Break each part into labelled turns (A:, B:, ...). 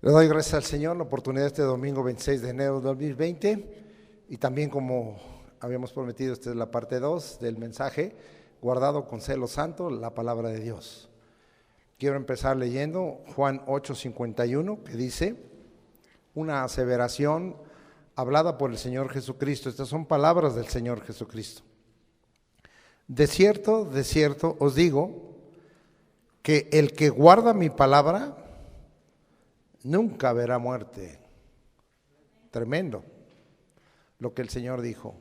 A: Le doy gracias al Señor la oportunidad de este domingo 26 de enero de 2020 y también como habíamos prometido, esta es la parte 2 del mensaje, guardado con celo santo, la palabra de Dios. Quiero empezar leyendo Juan 8:51, que dice una aseveración hablada por el Señor Jesucristo. Estas son palabras del Señor Jesucristo. De cierto os digo que el que guarda mi palabra nunca verá muerte. Tremendo lo que el Señor dijo.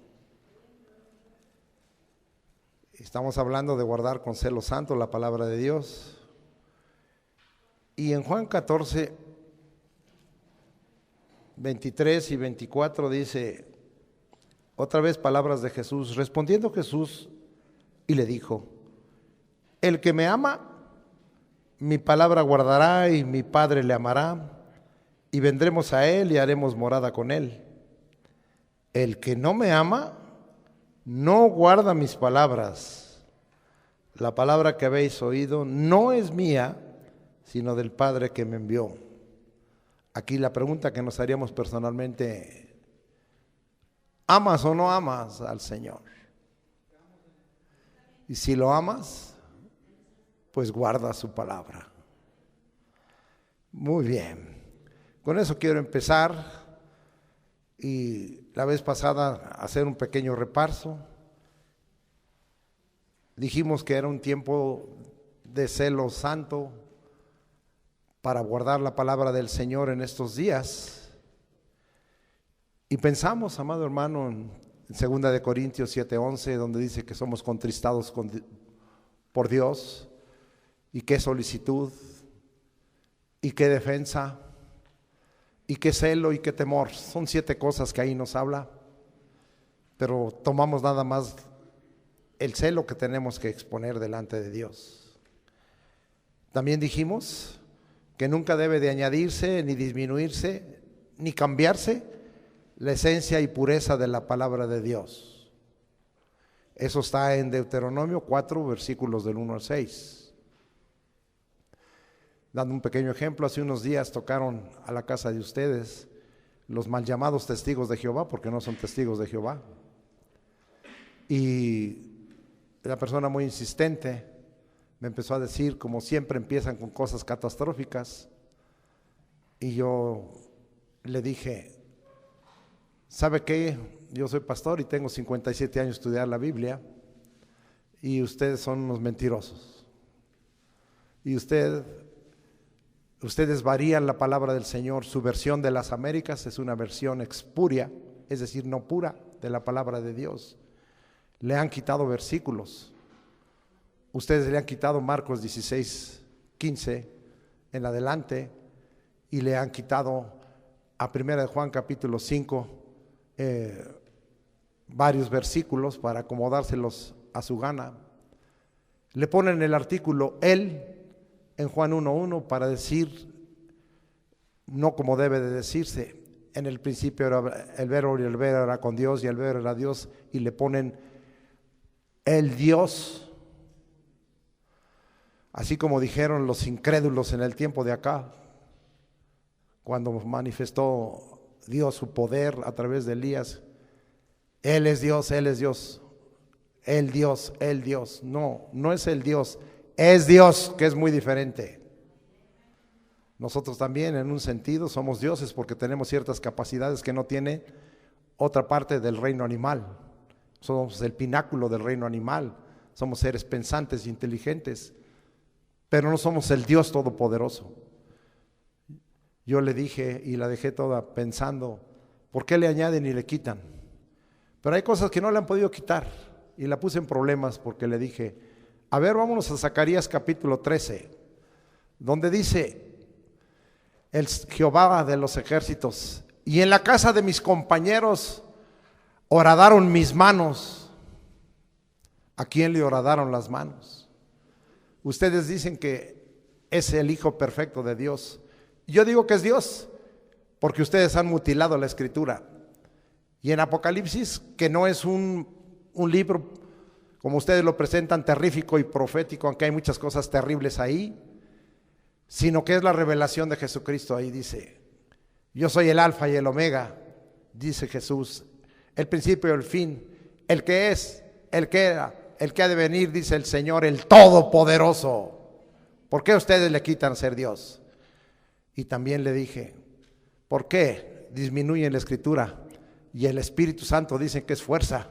A: Estamos hablando de guardar con celo santo la palabra de Dios. Y en Juan 14, 23 y 24 dice, otra vez palabras de Jesús. Respondiendo Jesús y le dijo, el que me ama, mi palabra guardará y mi Padre le amará y vendremos a él y haremos morada con él. El que no me ama, no guarda mis palabras. La palabra que habéis oído no es mía, sino del Padre que me envió. Aquí la pregunta que nos haríamos personalmente, ¿amas o no amas al Señor? Y si lo amas, pues guarda su palabra. Muy bien, con eso quiero empezar y la vez pasada hacer un pequeño repaso. Dijimos que era un tiempo de celo santo para guardar la palabra del Señor en estos días. Y pensamos, amado hermano, en 2 de Corintios 7:11, donde dice que somos contristados por Dios, y qué solicitud, y qué defensa, y qué celo, y qué temor. Son 7 cosas que ahí nos habla, pero tomamos nada más el celo que tenemos que exponer delante de Dios. También dijimos que nunca debe de añadirse, ni disminuirse, ni cambiarse la esencia y pureza de la palabra de Dios. Eso está en Deuteronomio 4, versículos del 1 al 6. Dando un pequeño ejemplo, hace unos días tocaron a la casa de ustedes los mal llamados testigos de Jehová, porque no son testigos de Jehová. Y la persona muy insistente me empezó a decir, como siempre empiezan con cosas catastróficas, y yo le dije, ¿sabe qué? Yo soy pastor y tengo 57 años de estudiar la Biblia, y ustedes son unos mentirosos. Y ustedes varían la palabra del Señor. Su versión de las Américas es una versión expuria, es decir, no pura, de la palabra de Dios. Le han quitado versículos. Ustedes le han quitado Marcos 16:15 en adelante, y le han quitado a 1 de Juan capítulo 5 varios versículos para acomodárselos a su gana. Le ponen el artículo él en Juan 1:1 para decir no como debe de decirse. En el principio era el verbo, y el verbo era con Dios, y el verbo era Dios, y le ponen el Dios, así como dijeron los incrédulos en el tiempo de acá, cuando manifestó Dios su poder a través de Elías. Él es Dios, Él es Dios, el Dios, el Dios. No, no es el Dios, es Dios, que es muy diferente. Nosotros también en un sentido somos dioses porque tenemos ciertas capacidades que no tiene otra parte del reino animal. Somos el pináculo del reino animal, somos seres pensantes e inteligentes, pero no somos el Dios todopoderoso. Yo le dije y la dejé toda pensando, ¿por qué le añaden y le quitan? Pero hay cosas que no le han podido quitar, y la puse en problemas porque le dije, a ver, vámonos a Zacarías capítulo 13, donde dice el Jehová de los ejércitos, y en la casa de mis compañeros horadaron mis manos. ¿A quién le horadaron las manos? Ustedes dicen que es el Hijo perfecto de Dios. Yo digo que es Dios, porque ustedes han mutilado la Escritura. Y en Apocalipsis, que no es un libro como ustedes lo presentan, terrífico y profético, aunque hay muchas cosas terribles ahí, sino que es la revelación de Jesucristo. Ahí dice, yo soy el alfa y el omega, dice Jesús, el principio y el fin, el que es, el que era, el que ha de venir, dice el Señor, el Todopoderoso. ¿Por qué ustedes le quitan ser Dios? Y también le dije, ¿por qué disminuyen la Escritura? Y el Espíritu Santo dicen que es fuerza,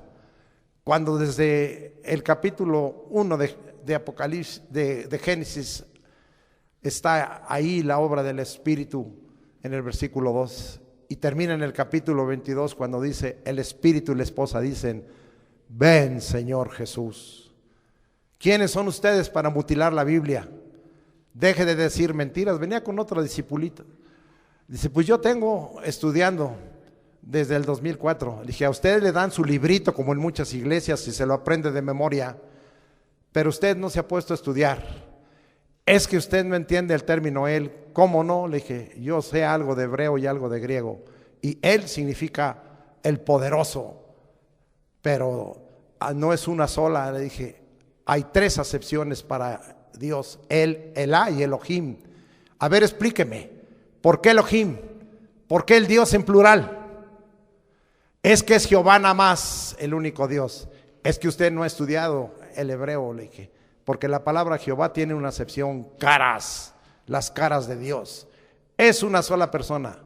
A: cuando desde el capítulo 1 de Apocalipsis, de Génesis, está ahí la obra del Espíritu en el versículo 2, y termina en el capítulo 22 cuando dice, el Espíritu y la esposa dicen, ven Señor Jesús. ¿Quiénes son ustedes para mutilar la Biblia? Deje de decir mentiras. Venía con otra discipulita, dice, pues yo tengo estudiando desde el 2004. Le dije, a ustedes le dan su librito como en muchas iglesias y se lo aprende de memoria, pero usted no se ha puesto a estudiar. Es que usted no entiende el término él. ¿Cómo no? Le dije, yo sé algo de hebreo y algo de griego, y él significa el poderoso, pero no es una sola. Le dije, hay tres acepciones para Dios, el, Elá y Elohim. A ver, explíqueme, ¿por qué Elohim? ¿Por qué el Dios en plural? Es que es Jehová nada más, el único Dios. Es que usted no ha estudiado el hebreo, le dije, porque la palabra Jehová tiene una acepción, caras, las caras de Dios. Es una sola persona.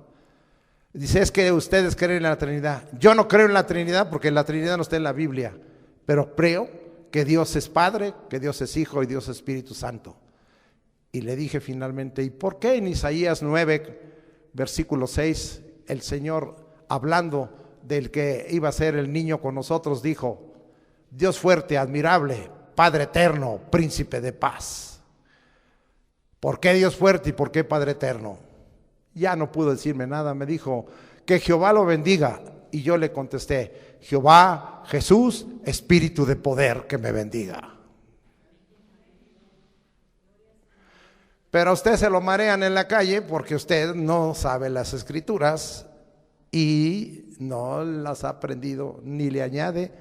A: Dice, es que ustedes creen en la Trinidad. Yo no creo en la Trinidad porque la Trinidad no está en la Biblia, pero creo que Dios es Padre, que Dios es Hijo y Dios es Espíritu Santo. Y le dije finalmente, ¿y por qué en Isaías 9, versículo 6, el Señor, hablando del que iba a ser el niño con nosotros, dijo, Dios fuerte, admirable, Padre eterno, príncipe de paz? ¿Por qué Dios fuerte y por qué Padre eterno? Ya no pudo decirme nada. Me dijo, que Jehová lo bendiga. Y yo le contesté, Jehová, Jesús, Espíritu de poder, que me bendiga. Pero a usted se lo marean en la calle porque usted no sabe las Escrituras y no las ha aprendido, ni le añade,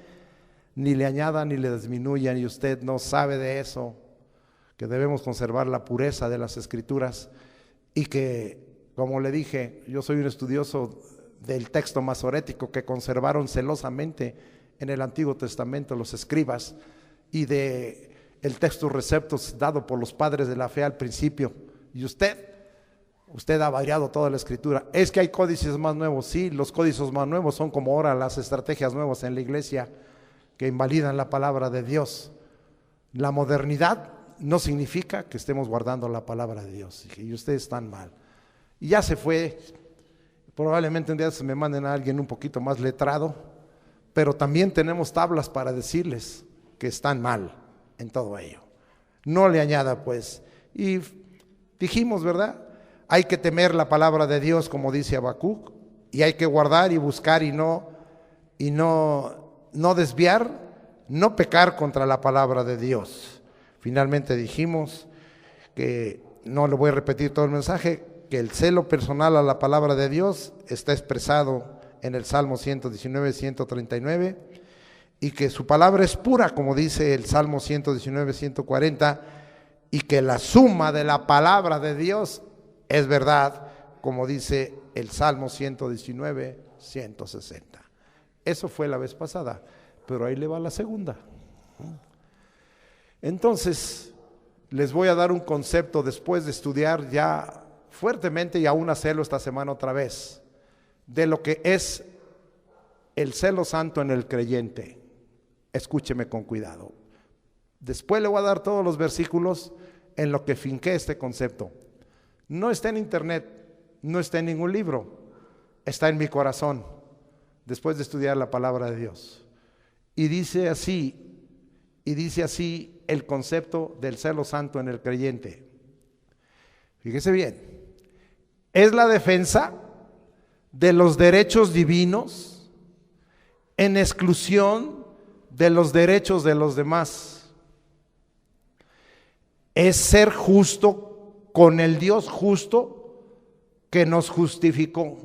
A: ni le añada, ni le disminuyan, y usted no sabe de eso, que debemos conservar la pureza de las Escrituras, y que, como le dije, yo soy un estudioso del texto masorético que conservaron celosamente en el Antiguo Testamento los escribas, y de el texto receptos dado por los padres de la fe al principio. Y usted ha variado toda la Escritura. Es que hay códices más nuevos. Sí, los códices más nuevos son como ahora las estrategias nuevas en la iglesia que invalidan la palabra de Dios. La modernidad no significa que estemos guardando la palabra de Dios, y ustedes están mal. Y ya se fue. Probablemente un día se me manden a alguien un poquito más letrado, pero también tenemos tablas para decirles que están mal en todo ello. No le añada pues. Y dijimos, ¿verdad? Hay que temer la palabra de Dios, como dice Habacuc, y hay que guardar y buscar y no desviar, no pecar contra la palabra de Dios. Finalmente dijimos que, no le voy a repetir todo el mensaje, que el celo personal a la palabra de Dios está expresado en el Salmo 119, 139, y que su palabra es pura, como dice el Salmo 119, 140, y que la suma de la palabra de Dios es verdad, como dice el Salmo 119, 160. Eso fue la vez pasada, pero ahí le va la segunda. Entonces, les voy a dar un concepto después de estudiar ya fuertemente, y aún hacerlo esta semana otra vez, de lo que es el celo santo en el creyente. Escúcheme con cuidado. Después le voy a dar todos los versículos en lo que finqué este concepto. No está en internet, no está en ningún libro, está en mi corazón, después de estudiar la palabra de Dios. Y dice así el concepto del celo santo en el creyente. Fíjese bien, es la defensa de los derechos divinos en exclusión de los derechos de los demás. Es ser justo con el Dios justo que nos justificó.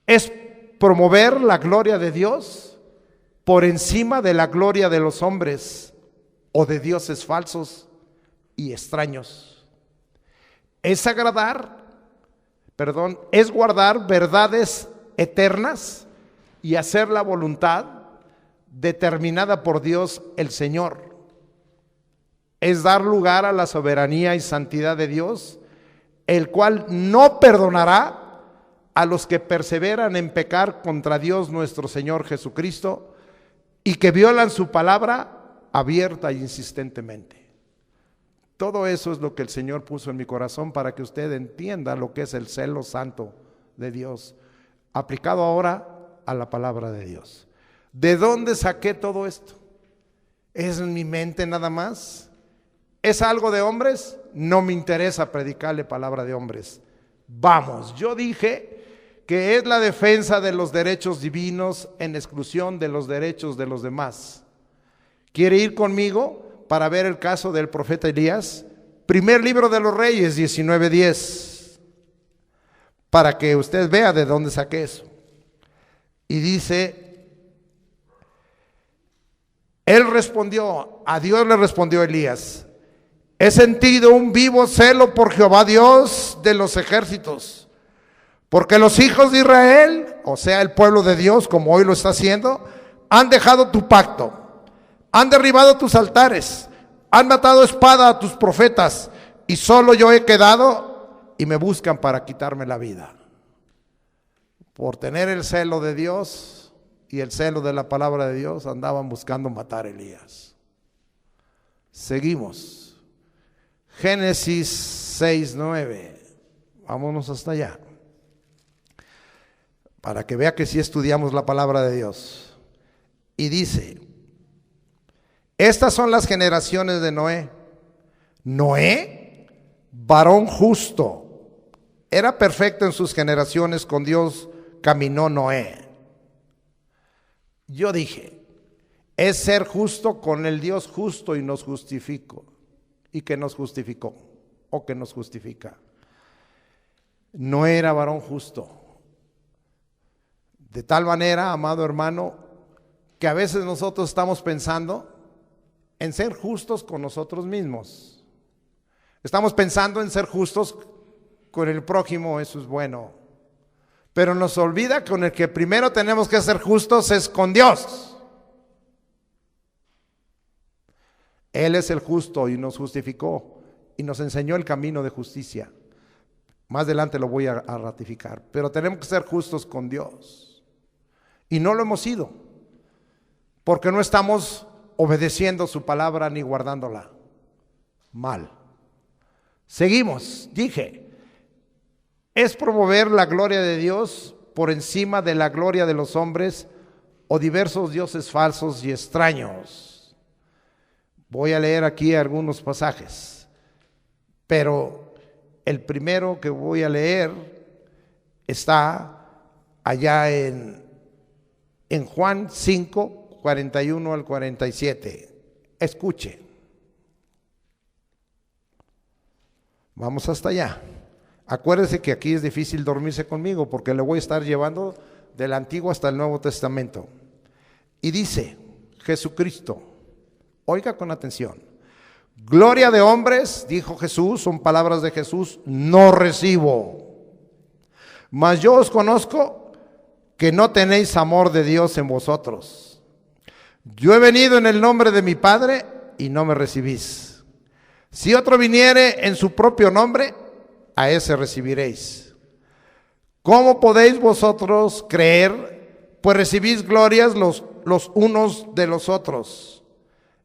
A: Es promover la gloria de Dios por encima de la gloria de los hombres o de dioses falsos y extraños. es es guardar verdades eternas y hacer la voluntad determinada por Dios el Señor. Es dar lugar a la soberanía y santidad de Dios, el cual no perdonará a los que perseveran en pecar contra Dios nuestro Señor Jesucristo y que violan su palabra abierta e insistentemente. Todo eso es lo que el Señor puso en mi corazón para que usted entienda lo que es el celo santo de Dios, aplicado ahora a la palabra de Dios. ¿De dónde saqué todo esto? ¿Es en mi mente nada más? ¿Es algo de hombres? No me interesa predicarle palabra de hombres. Vamos, yo dije que es la defensa de los derechos divinos en exclusión de los derechos de los demás. ¿Quiere ir conmigo para ver el caso del profeta Elías? Primer libro de los Reyes, 19:10, para que usted vea de dónde saqué eso. Y dice, a Dios le respondió Elías: he sentido un vivo celo por Jehová Dios de los ejércitos, porque los hijos de Israel, o sea el pueblo de Dios, como hoy lo está haciendo, han dejado tu pacto, han derribado tus altares, han matado a espada a tus profetas, y solo yo he quedado y me buscan para quitarme la vida. Por tener el celo de Dios y el celo de la palabra de Dios, andaban buscando matar a Elías. Seguimos. Génesis 6:9. Vámonos hasta allá, para que vea que sí estudiamos la palabra de Dios. Y dice, estas son las generaciones de Noé. Noé, varón justo, era perfecto en sus generaciones, con Dios caminó Noé. Yo dije, es ser justo con el Dios justo y nos justificó, y que nos justificó, o que nos justifica. No era varón justo. De tal manera, amado hermano, que a veces nosotros estamos pensando en ser justos con nosotros mismos. Estamos pensando en ser justos con el prójimo, eso es bueno. Pero nos olvida que con el que primero tenemos que ser justos es con Dios. Él es el justo y nos justificó y nos enseñó el camino de justicia. Más adelante lo voy a ratificar. Pero tenemos que ser justos con Dios. Y no lo hemos sido, porque no estamos obedeciendo su palabra ni guardándola. Mal. Seguimos. Dije, es promover la gloria de Dios por encima de la gloria de los hombres o diversos dioses falsos y extraños. Voy a leer aquí algunos pasajes, pero el primero que voy a leer está allá en Juan 5, 41 al 47. Escuche. Vamos hasta allá. Acuérdese que aquí es difícil dormirse conmigo porque le voy a estar llevando del Antiguo hasta el Nuevo Testamento. Y dice Jesucristo, oiga con atención: gloria de hombres, dijo Jesús, son palabras de Jesús, no recibo. Mas yo os conozco que no tenéis amor de Dios en vosotros. Yo he venido en el nombre de mi Padre y no me recibís. Si otro viniere en su propio nombre, a ese recibiréis. ¿Cómo podéis vosotros creer? Pues recibís glorias los unos de los otros,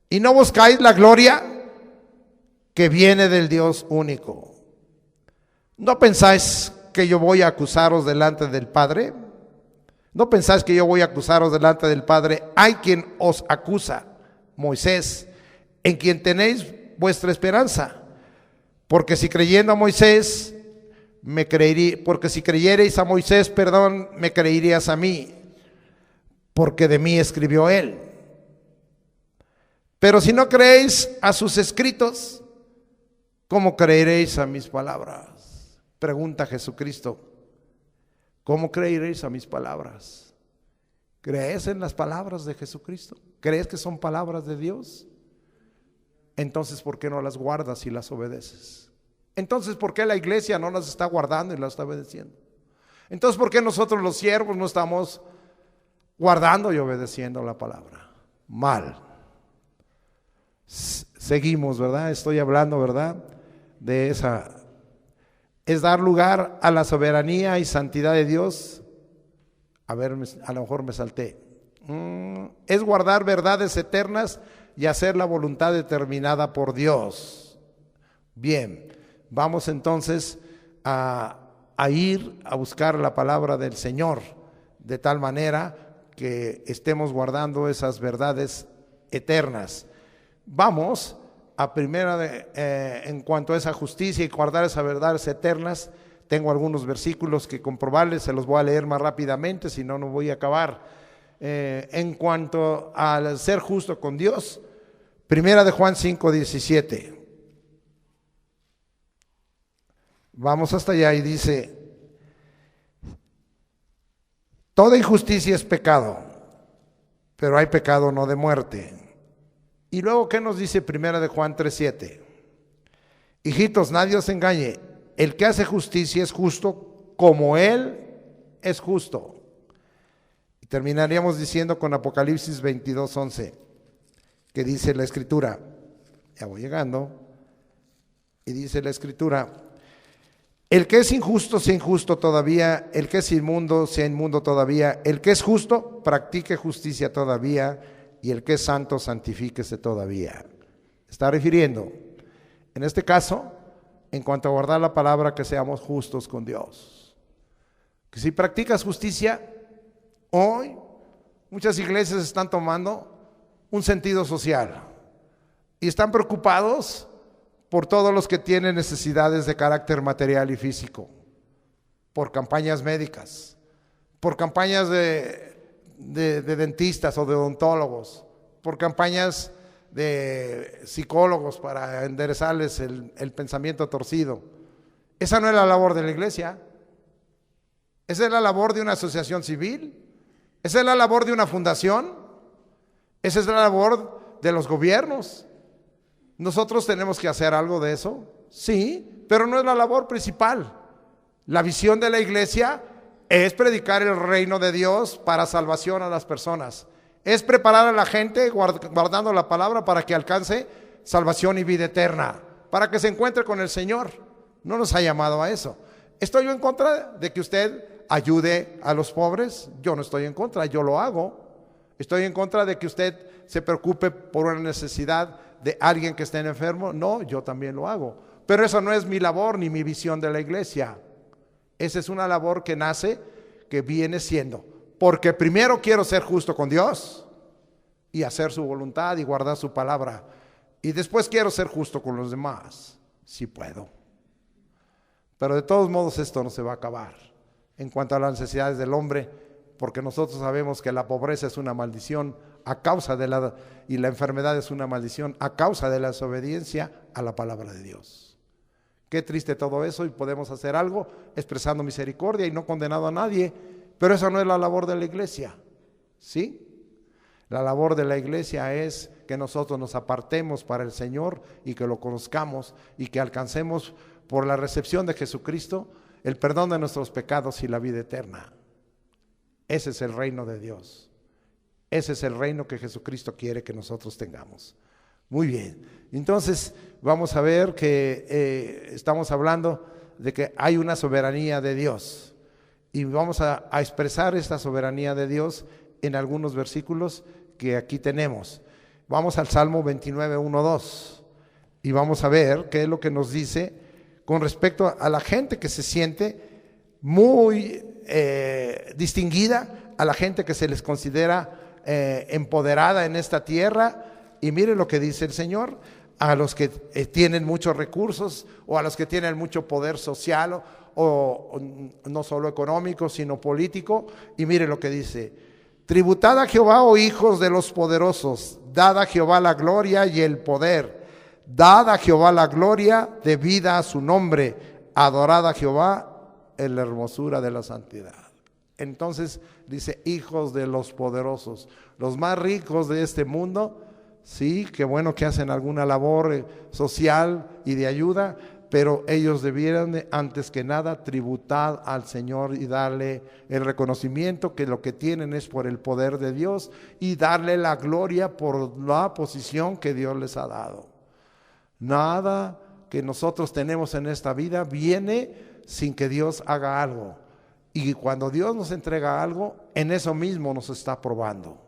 A: y no buscáis la gloria que viene del Dios único. ¿No pensáis que yo voy a acusaros delante del Padre? ¿No pensáis que yo voy a acusaros delante del Padre? Hay quien os acusa, Moisés, en quien tenéis vuestra esperanza. Porque si creyendo a Moisés, porque si creyereis a Moisés, me creerías a mí, porque de mí escribió él. Pero si no creéis a sus escritos, ¿cómo creeréis a mis palabras? Pregunta Jesucristo. ¿Cómo creeréis a mis palabras? ¿Crees en las palabras de Jesucristo? ¿Crees que son palabras de Dios? Entonces, ¿por qué no las guardas y las obedeces? Entonces, ¿por qué la iglesia no las está guardando y las está obedeciendo? Entonces, ¿por qué nosotros los siervos no estamos guardando y obedeciendo la palabra? Mal. Seguimos, ¿verdad? Estoy hablando, ¿verdad? De esa. Es dar lugar a la soberanía y santidad de Dios. A ver, a lo mejor me salté. Es guardar verdades eternas y hacer la voluntad determinada por Dios. Bien, vamos entonces a ir a buscar la palabra del Señor, de tal manera que estemos guardando esas verdades eternas. Vamos a primera en cuanto a esa justicia y guardar esas verdades eternas. Tengo algunos versículos que comprobarles, se los voy a leer más rápidamente, si no, no voy a acabar. En cuanto al ser justo con Dios, primera de Juan 5:17. Vamos hasta allá y dice: toda injusticia es pecado, pero hay pecado no de muerte. Y luego, ¿qué nos dice primera de Juan 3:7? Hijitos, nadie os engañe, el que hace justicia es justo como Él es justo. Y terminaríamos diciendo con Apocalipsis 22:11, que dice la Escritura, ya voy llegando, y dice la Escritura: el que es injusto sea injusto todavía, el que es inmundo sea inmundo todavía, el que es justo practique justicia todavía, y el que es santo santifíquese todavía. Está refiriendo, en este caso, en cuanto a guardar la palabra, que seamos justos con Dios. Que si practicas justicia, hoy muchas iglesias están tomando un sentido social y están preocupados por todos los que tienen necesidades de carácter material y físico, por campañas médicas, por campañas de dentistas o de odontólogos, por campañas de psicólogos para enderezarles el pensamiento torcido. Esa no es la labor de la iglesia. Esa es la labor de una asociación civil. Esa es la labor de una fundación. Esa es la labor de los gobiernos. ¿Nosotros tenemos que hacer algo de eso? Sí, pero no es la labor principal. La visión de la iglesia es predicar el reino de Dios para salvación a las personas. Es preparar a la gente guardando la palabra para que alcance salvación y vida eterna, para que se encuentre con el Señor. No nos ha llamado a eso. ¿Estoy yo en contra de que usted ayude a los pobres? Yo no estoy en contra, yo lo hago. ¿Estoy en contra de que usted se preocupe por una necesidad de alguien que esté enfermo? No, yo también lo hago. Pero eso no es mi labor ni mi visión de la iglesia. Esa es una labor que nace, que viene siendo, porque primero quiero ser justo con Dios y hacer su voluntad y guardar su palabra. Y después quiero ser justo con los demás, si puedo. Pero de todos modos esto no se va a acabar. En cuanto a las necesidades del hombre, porque nosotros sabemos que la pobreza es una maldición a causa de y la enfermedad es una maldición a causa de la desobediencia a la palabra de Dios. Qué triste todo eso, y podemos hacer algo expresando misericordia y no condenando a nadie, pero esa no es la labor de la iglesia, ¿sí? La labor de la iglesia es que nosotros nos apartemos para el Señor y que lo conozcamos y que alcancemos por la recepción de Jesucristo el perdón de nuestros pecados y la vida eterna. Ese es el reino de Dios. Ese es el reino que Jesucristo quiere que nosotros tengamos. Muy bien, entonces vamos a ver que estamos hablando de que hay una soberanía de Dios y vamos a expresar esta soberanía de Dios en algunos versículos que aquí tenemos. Vamos al Salmo 29, 1, 2 y vamos a ver qué es lo que nos dice con respecto a la gente que se siente muy distinguida, a la gente que se les considera empoderada en esta tierra. Y mire lo que dice el Señor: a los que tienen muchos recursos o a los que tienen mucho poder social o no solo económico sino político. Y mire lo que dice: tributad a Jehová, oh hijos de los poderosos, dad a Jehová la gloria y el poder, dad a Jehová la gloria debida a su nombre, adorad a Jehová en la hermosura de la santidad. Entonces dice hijos de los poderosos, los más ricos de este mundo. Sí, qué bueno que hacen alguna labor social y de ayuda, pero ellos debieran antes que nada tributar al Señor y darle el reconocimiento que lo que tienen es por el poder de Dios y darle la gloria por la posición que Dios les ha dado. Nada que nosotros tenemos en esta vida viene sin que Dios haga algo. Y cuando Dios nos entrega algo, en eso mismo nos está probando.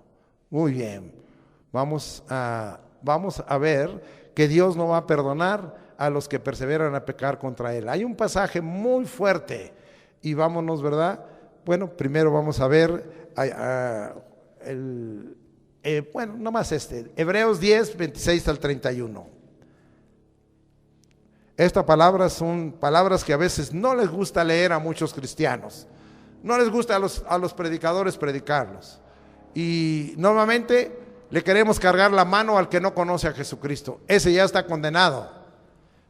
A: Muy bien, vamos a ver que Dios no va a perdonar a los que perseveran a pecar contra Él. Hay un pasaje muy fuerte y vámonos, ¿verdad? Bueno, primero vamos a ver nomás Hebreos 10, 26 al 31. Estas palabras son palabras que a veces no les gusta leer a muchos cristianos. No les gusta a los predicadores predicarlos. Y normalmente le queremos cargar la mano al que no conoce a Jesucristo. Ese ya está condenado.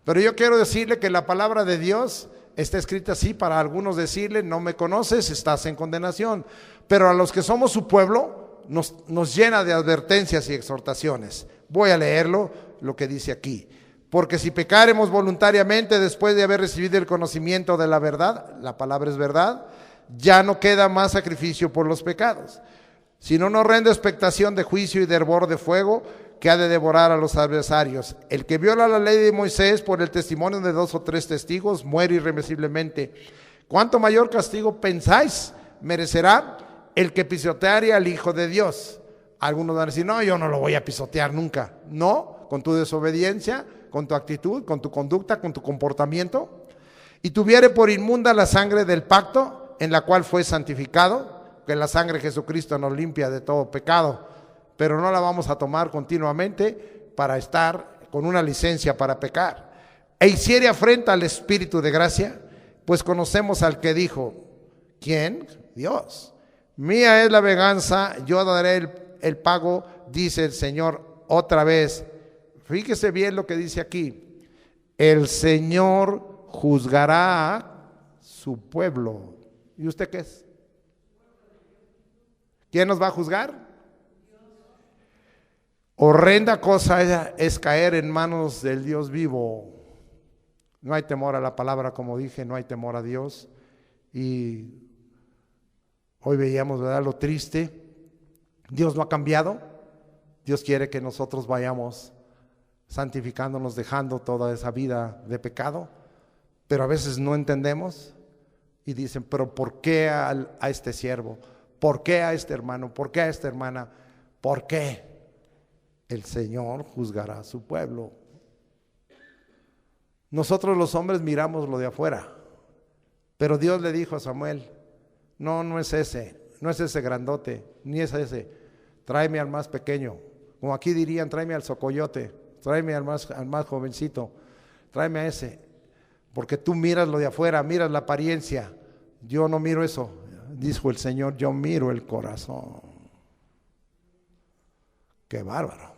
A: Pero yo quiero decirle que la palabra de Dios está escrita así para algunos decirle, no me conoces, estás en condenación. Pero a los que somos su pueblo nos llena de advertencias y exhortaciones. Voy a leerlo, lo que dice aquí. Porque si pecaremos voluntariamente después de haber recibido el conocimiento de la verdad, la palabra es verdad, ya no queda más sacrificio por los pecados, sino una horrenda expectación de juicio y de hervor de fuego que ha de devorar a los adversarios. El que viola la ley de Moisés por el testimonio de 2 o 3 testigos muere irremisiblemente. ¿Cuánto mayor castigo pensáis merecerá el que pisoteare al Hijo de Dios? Algunos van a decir, no, yo no lo voy a pisotear nunca. No, con tu desobediencia, con tu actitud, con tu conducta, con tu comportamiento. Y tuviere por inmunda la sangre del pacto en la cual fue santificado, que la sangre de Jesucristo nos limpia de todo pecado, pero no la vamos a tomar continuamente para estar con una licencia para pecar. E hiciere afrenta al Espíritu de gracia, pues conocemos al que dijo, ¿quién? Dios. Mía es la venganza, yo daré el pago, dice el Señor otra vez. Fíjese bien lo que dice aquí. El Señor juzgará a su pueblo. ¿Y usted qué es? ¿Quién nos va a juzgar? Horrenda cosa es caer en manos del Dios vivo. No hay temor a la palabra, como dije, no hay temor a Dios. Y hoy veíamos, ¿verdad?, lo triste. Dios no ha cambiado. Dios quiere que nosotros vayamos santificándonos, dejando toda esa vida de pecado. Pero a veces no entendemos y dicen, pero ¿por qué a este siervo? ¿Por qué a este hermano? ¿Por qué a esta hermana? ¿Por qué? El Señor juzgará a su pueblo. Nosotros los hombres miramos lo de afuera, pero Dios le dijo a Samuel, no es ese grandote, ni es ese, tráeme al más pequeño, como aquí dirían, tráeme al socoyote, tráeme al más jovencito, tráeme a ese, porque tú miras lo de afuera, miras la apariencia, yo no miro eso, dijo el Señor, yo miro el corazón. Qué bárbaro.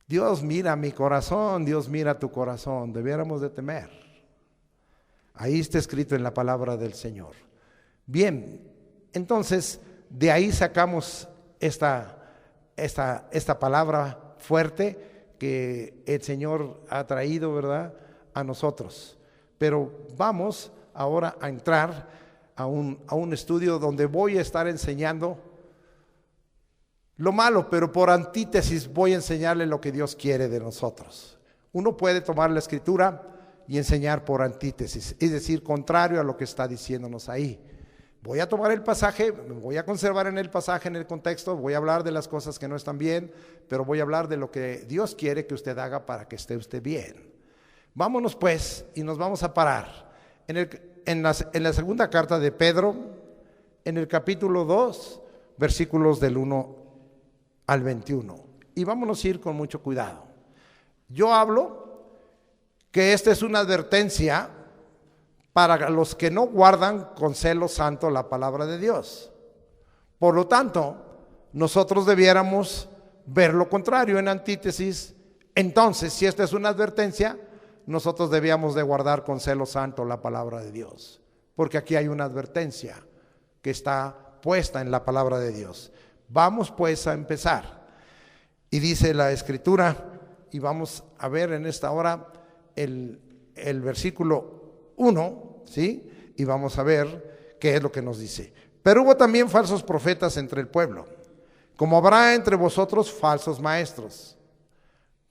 A: Dios mira mi corazón, Dios mira tu corazón, debiéramos de temer. Ahí está escrito en la palabra del Señor. Bien, entonces de ahí sacamos esta palabra fuerte que el Señor ha traído, ¿verdad?, a nosotros. Pero vamos ahora a entrar a un estudio donde voy a estar enseñando lo malo, pero por antítesis voy a enseñarle lo que Dios quiere de nosotros. Uno puede tomar la escritura y enseñar por antítesis, es decir, contrario a lo que está diciéndonos ahí. Voy a tomar el pasaje, me voy a conservar en el pasaje, en el contexto, voy a hablar de las cosas que no están bien, pero voy a hablar de lo que Dios quiere que usted haga para que esté usted bien. Vámonos pues y nos vamos a parar en la segunda carta de Pedro, en el capítulo 2, versículos del 1 al 21. Y vámonos a ir con mucho cuidado. Yo hablo que esta es una advertencia para los que no guardan con celo santo la palabra de Dios. Por lo tanto, nosotros debiéramos ver lo contrario en antítesis. Entonces, si esta es una advertencia, nosotros debíamos de guardar con celo santo la palabra de Dios, porque aquí hay una advertencia que está puesta en la palabra de Dios. Vamos pues a empezar. Y dice la Escritura, y vamos a ver en esta hora el versículo 1, ¿sí? Y vamos a ver qué es lo que nos dice. Pero hubo también falsos profetas entre el pueblo, como habrá entre vosotros falsos maestros.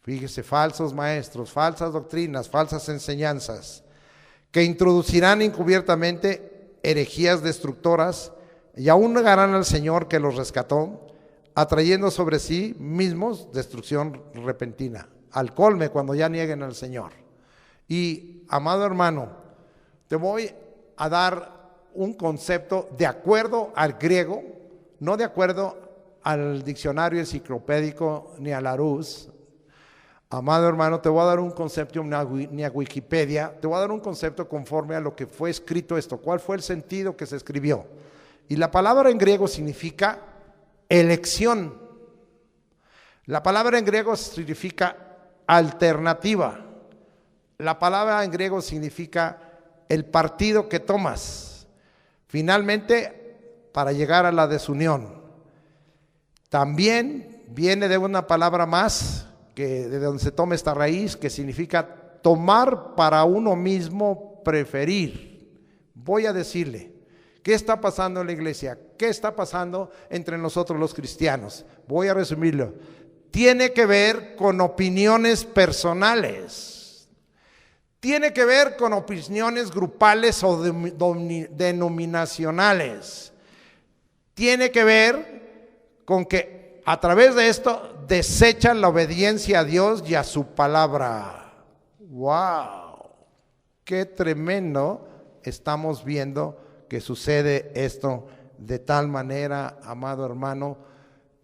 A: Fíjese, falsos maestros, falsas doctrinas, falsas enseñanzas, que introducirán encubiertamente herejías destructoras y aún negarán al Señor que los rescató, atrayendo sobre sí mismos destrucción repentina, al colme cuando ya nieguen al Señor. Y, amado hermano, te voy a dar un concepto de acuerdo al griego, no de acuerdo al diccionario enciclopédico ni a Larousse. Amado hermano, te voy a dar un concepto, ni a Wikipedia, te voy a dar un concepto conforme a lo que fue escrito esto, cuál fue el sentido que se escribió. Y la palabra en griego significa elección. La palabra en griego significa alternativa. La palabra en griego significa el partido que tomas, finalmente para llegar a la desunión. También viene de una palabra más, que de donde se toma esta raíz, que significa tomar para uno mismo, preferir. Voy a decirle, ¿qué está pasando en la iglesia? ¿Qué está pasando entre nosotros los cristianos? Voy a resumirlo. Tiene que ver con opiniones personales. Tiene que ver con opiniones grupales o denominacionales. Tiene que ver con que a través de esto desechan la obediencia a Dios y a su palabra. ¡Wow! ¡Qué tremendo! Estamos viendo que sucede esto de tal manera, amado hermano,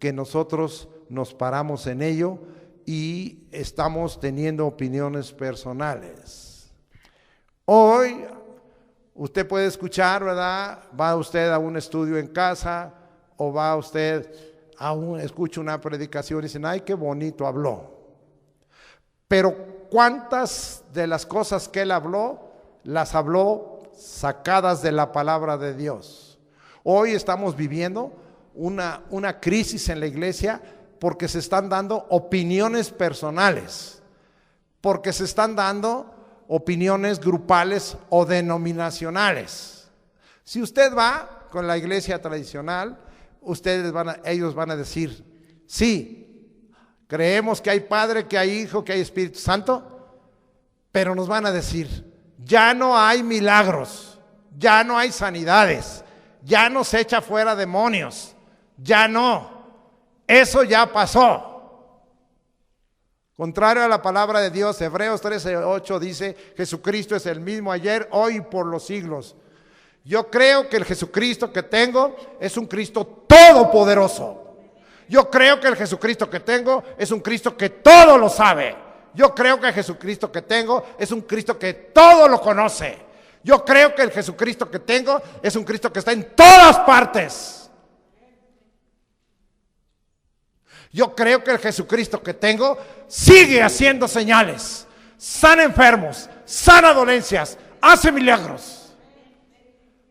A: que nosotros nos paramos en ello y estamos teniendo opiniones personales. Hoy usted puede escuchar, ¿verdad? Va usted a un estudio en casa o va usted escucha una predicación y dicen, ay, qué bonito habló. Pero ¿cuántas de las cosas que él habló, las habló sacadas de la palabra de Dios? Hoy estamos viviendo una crisis en la iglesia porque se están dando opiniones personales, porque se están dando opiniones grupales o denominacionales. Si usted va con la iglesia tradicional, ellos van a decir, sí, creemos que hay Padre, que hay Hijo, que hay Espíritu Santo, pero nos van a decir, ya no hay milagros, ya no hay sanidades, ya no se echa fuera demonios, ya no, eso ya pasó. Contrario a la palabra de Dios, Hebreos 13:8 dice, Jesucristo es el mismo ayer, hoy y por los siglos. Yo creo que el Jesucristo que tengo es un Cristo todopoderoso. Yo creo que el Jesucristo que tengo es un Cristo que todo lo sabe. Yo creo que el Jesucristo que tengo es un Cristo que todo lo conoce. Yo creo que el Jesucristo que tengo es un Cristo que está en todas partes. Yo creo que el Jesucristo que tengo sigue haciendo señales, sana enfermos, sana dolencias, hace milagros.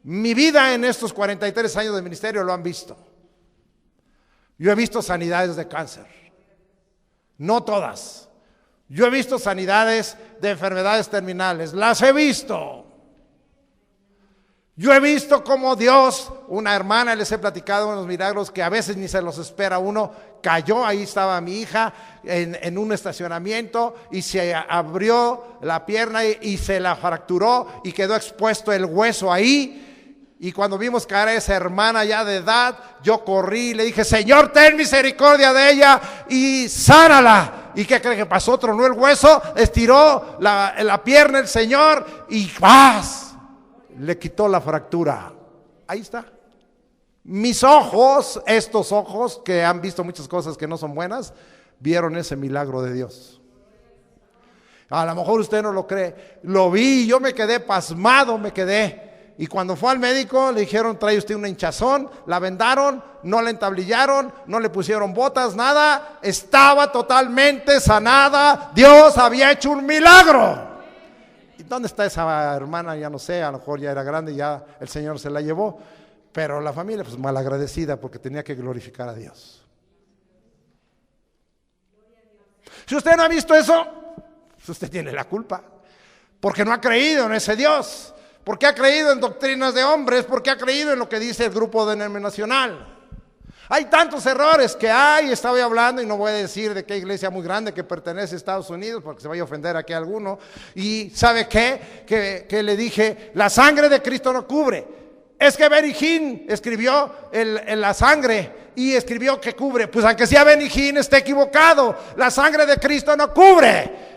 A: Mi vida en estos 43 años de ministerio lo han visto. Yo he visto sanidades de cáncer, no todas. Yo he visto sanidades de enfermedades terminales, las he visto. Yo he visto cómo Dios, una hermana, les he platicado unos milagros que a veces ni se los espera uno, cayó, ahí estaba mi hija en un estacionamiento y se abrió la pierna y se la fracturó y quedó expuesto el hueso ahí. Y cuando vimos caer a esa hermana ya de edad, yo corrí y le dije, Señor, ten misericordia de ella y sánala. ¿Y qué cree que pasó? Tronó el hueso, estiró la pierna el Señor y ¡paz! Le quitó la fractura. Ahí está. Mis ojos, estos ojos que han visto muchas cosas que no son buenas, vieron ese milagro de Dios. A lo mejor usted no lo cree. Lo vi, yo me quedé pasmado, Y cuando fue al médico le dijeron, trae usted una hinchazón, la vendaron, no la entablillaron, no le pusieron botas, nada, estaba totalmente sanada, Dios había hecho un milagro. ¿Y dónde está esa hermana? Ya no sé, a lo mejor ya era grande, ya el Señor se la llevó, pero la familia pues malagradecida porque tenía que glorificar a Dios. Si usted no ha visto eso, pues usted tiene la culpa. porque no ha creído en ese Dios, porque ha creído en doctrinas de hombres, porque ha creído en lo que dice el grupo denominacional. Hay tantos errores que hay, estaba hablando y no voy a decir de qué iglesia muy grande que pertenece a Estados Unidos porque se vaya a ofender aquí a alguno. Y ¿sabe qué? Que le dije, la sangre de Cristo no cubre. Es que Benny Hinn escribió la sangre y escribió que cubre. Pues aunque sea Benny Hinn esté equivocado, la sangre de Cristo no cubre.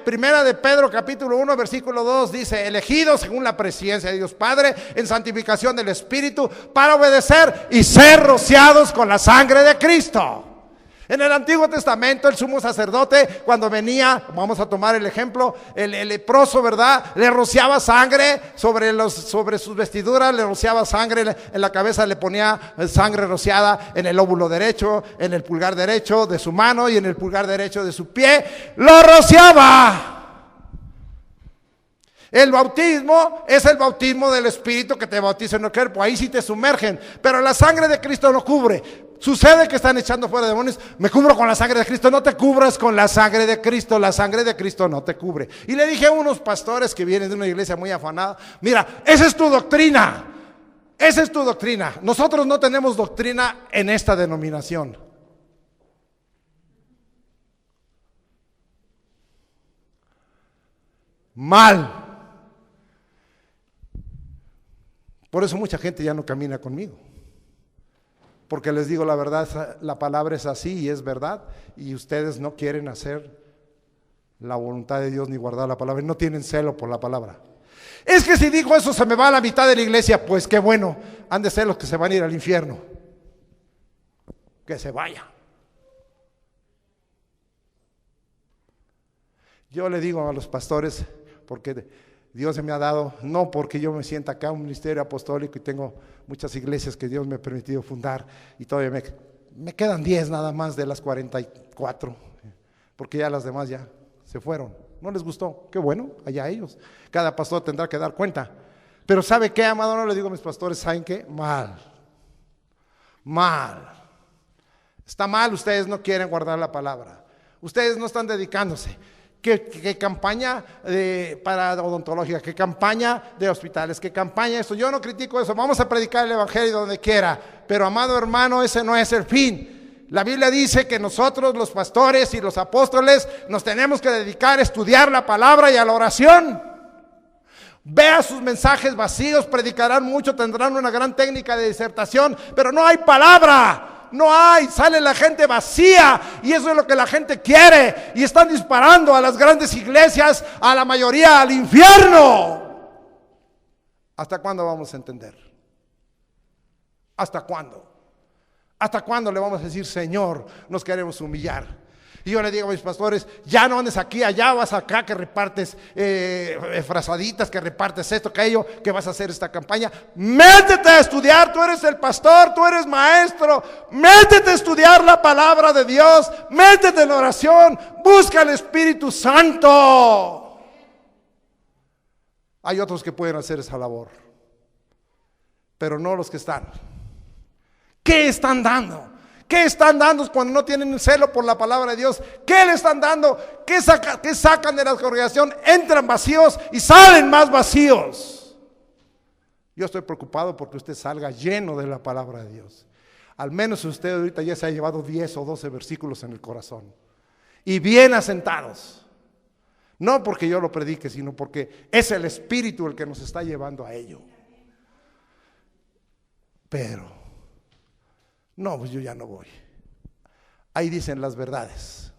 A: Primera de Pedro capítulo 1 versículo 2 dice, elegidos según la presencia de Dios Padre en santificación del Espíritu para obedecer y ser rociados con la sangre de Cristo. En el Antiguo Testamento el sumo sacerdote cuando venía, vamos a tomar el ejemplo, el leproso, ¿verdad? Le rociaba sangre sobre sus vestiduras, le rociaba sangre en la cabeza, le ponía sangre rociada en el lóbulo derecho, en el pulgar derecho de su mano y en el pulgar derecho de su pie, lo rociaba. El bautismo es el bautismo del Espíritu que te bautiza en el cuerpo, ahí sí te sumergen, pero la sangre de Cristo no cubre. Sucede que están echando fuera demonios, me cubro con la sangre de Cristo. No te cubras con la sangre de Cristo, la sangre de Cristo no te cubre. Y le dije a unos pastores que vienen de una iglesia muy afanada, mira, esa es tu doctrina, esa es tu doctrina. Nosotros no tenemos doctrina en esta denominación. Mal. Por eso mucha gente ya no camina conmigo. Porque les digo la verdad, la palabra es así y es verdad. Y ustedes no quieren hacer la voluntad de Dios ni guardar la palabra. No tienen celo por la palabra. Es que si dijo eso se me va a la mitad de la iglesia. Pues qué bueno, han de ser los que se van a ir al infierno. Que se vaya. Yo le digo a los pastores, porque Dios me ha dado, no porque yo me sienta acá un ministerio apostólico y tengo muchas iglesias que Dios me ha permitido fundar y todavía me quedan 10 nada más de las 44, porque ya las demás ya se fueron. No les gustó, qué bueno, allá ellos. Cada pastor tendrá que dar cuenta. Pero ¿sabe qué, amado? No le digo a mis pastores, ¿saben qué? Mal. Está mal, ustedes no quieren guardar la palabra. Ustedes no están dedicándose. ¿Qué campaña para odontológica? ¿Qué campaña de hospitales? ¿Qué campaña esto? Yo no critico eso, vamos a predicar el evangelio donde quiera, pero amado hermano, ese no es el fin. La Biblia dice que nosotros los pastores y los apóstoles nos tenemos que dedicar a estudiar la palabra y a la oración. Vea sus mensajes vacíos, predicarán mucho, tendrán una gran técnica de disertación, pero no hay palabra. No hay, sale la gente vacía y eso es lo que la gente quiere y están disparando a las grandes iglesias, a la mayoría al infierno. ¿Hasta cuándo vamos a entender? ¿Hasta cuándo? ¿Hasta cuándo le vamos a decir, Señor, nos queremos humillar? Y yo le digo a mis pastores, ya no andes aquí, allá vas acá que repartes frazaditas, que repartes esto, aquello, que vas a hacer esta campaña. Métete a estudiar, tú eres el pastor, tú eres maestro. Métete a estudiar la palabra de Dios, métete en oración, busca al Espíritu Santo. Hay otros que pueden hacer esa labor, pero no los que están. ¿Qué están dando? ¿Qué están dando cuando no tienen celo por la palabra de Dios? ¿Qué le están dando? ¿Qué sacan de la congregación? Entran vacíos y salen más vacíos. Yo estoy preocupado porque usted salga lleno de la palabra de Dios. Al menos usted ahorita ya se ha llevado 10 o 12 versículos en el corazón. Y bien asentados. No porque yo lo predique, sino porque es el Espíritu el que nos está llevando a ello. Pero no, pues yo ya no voy. Ahí dicen las verdades.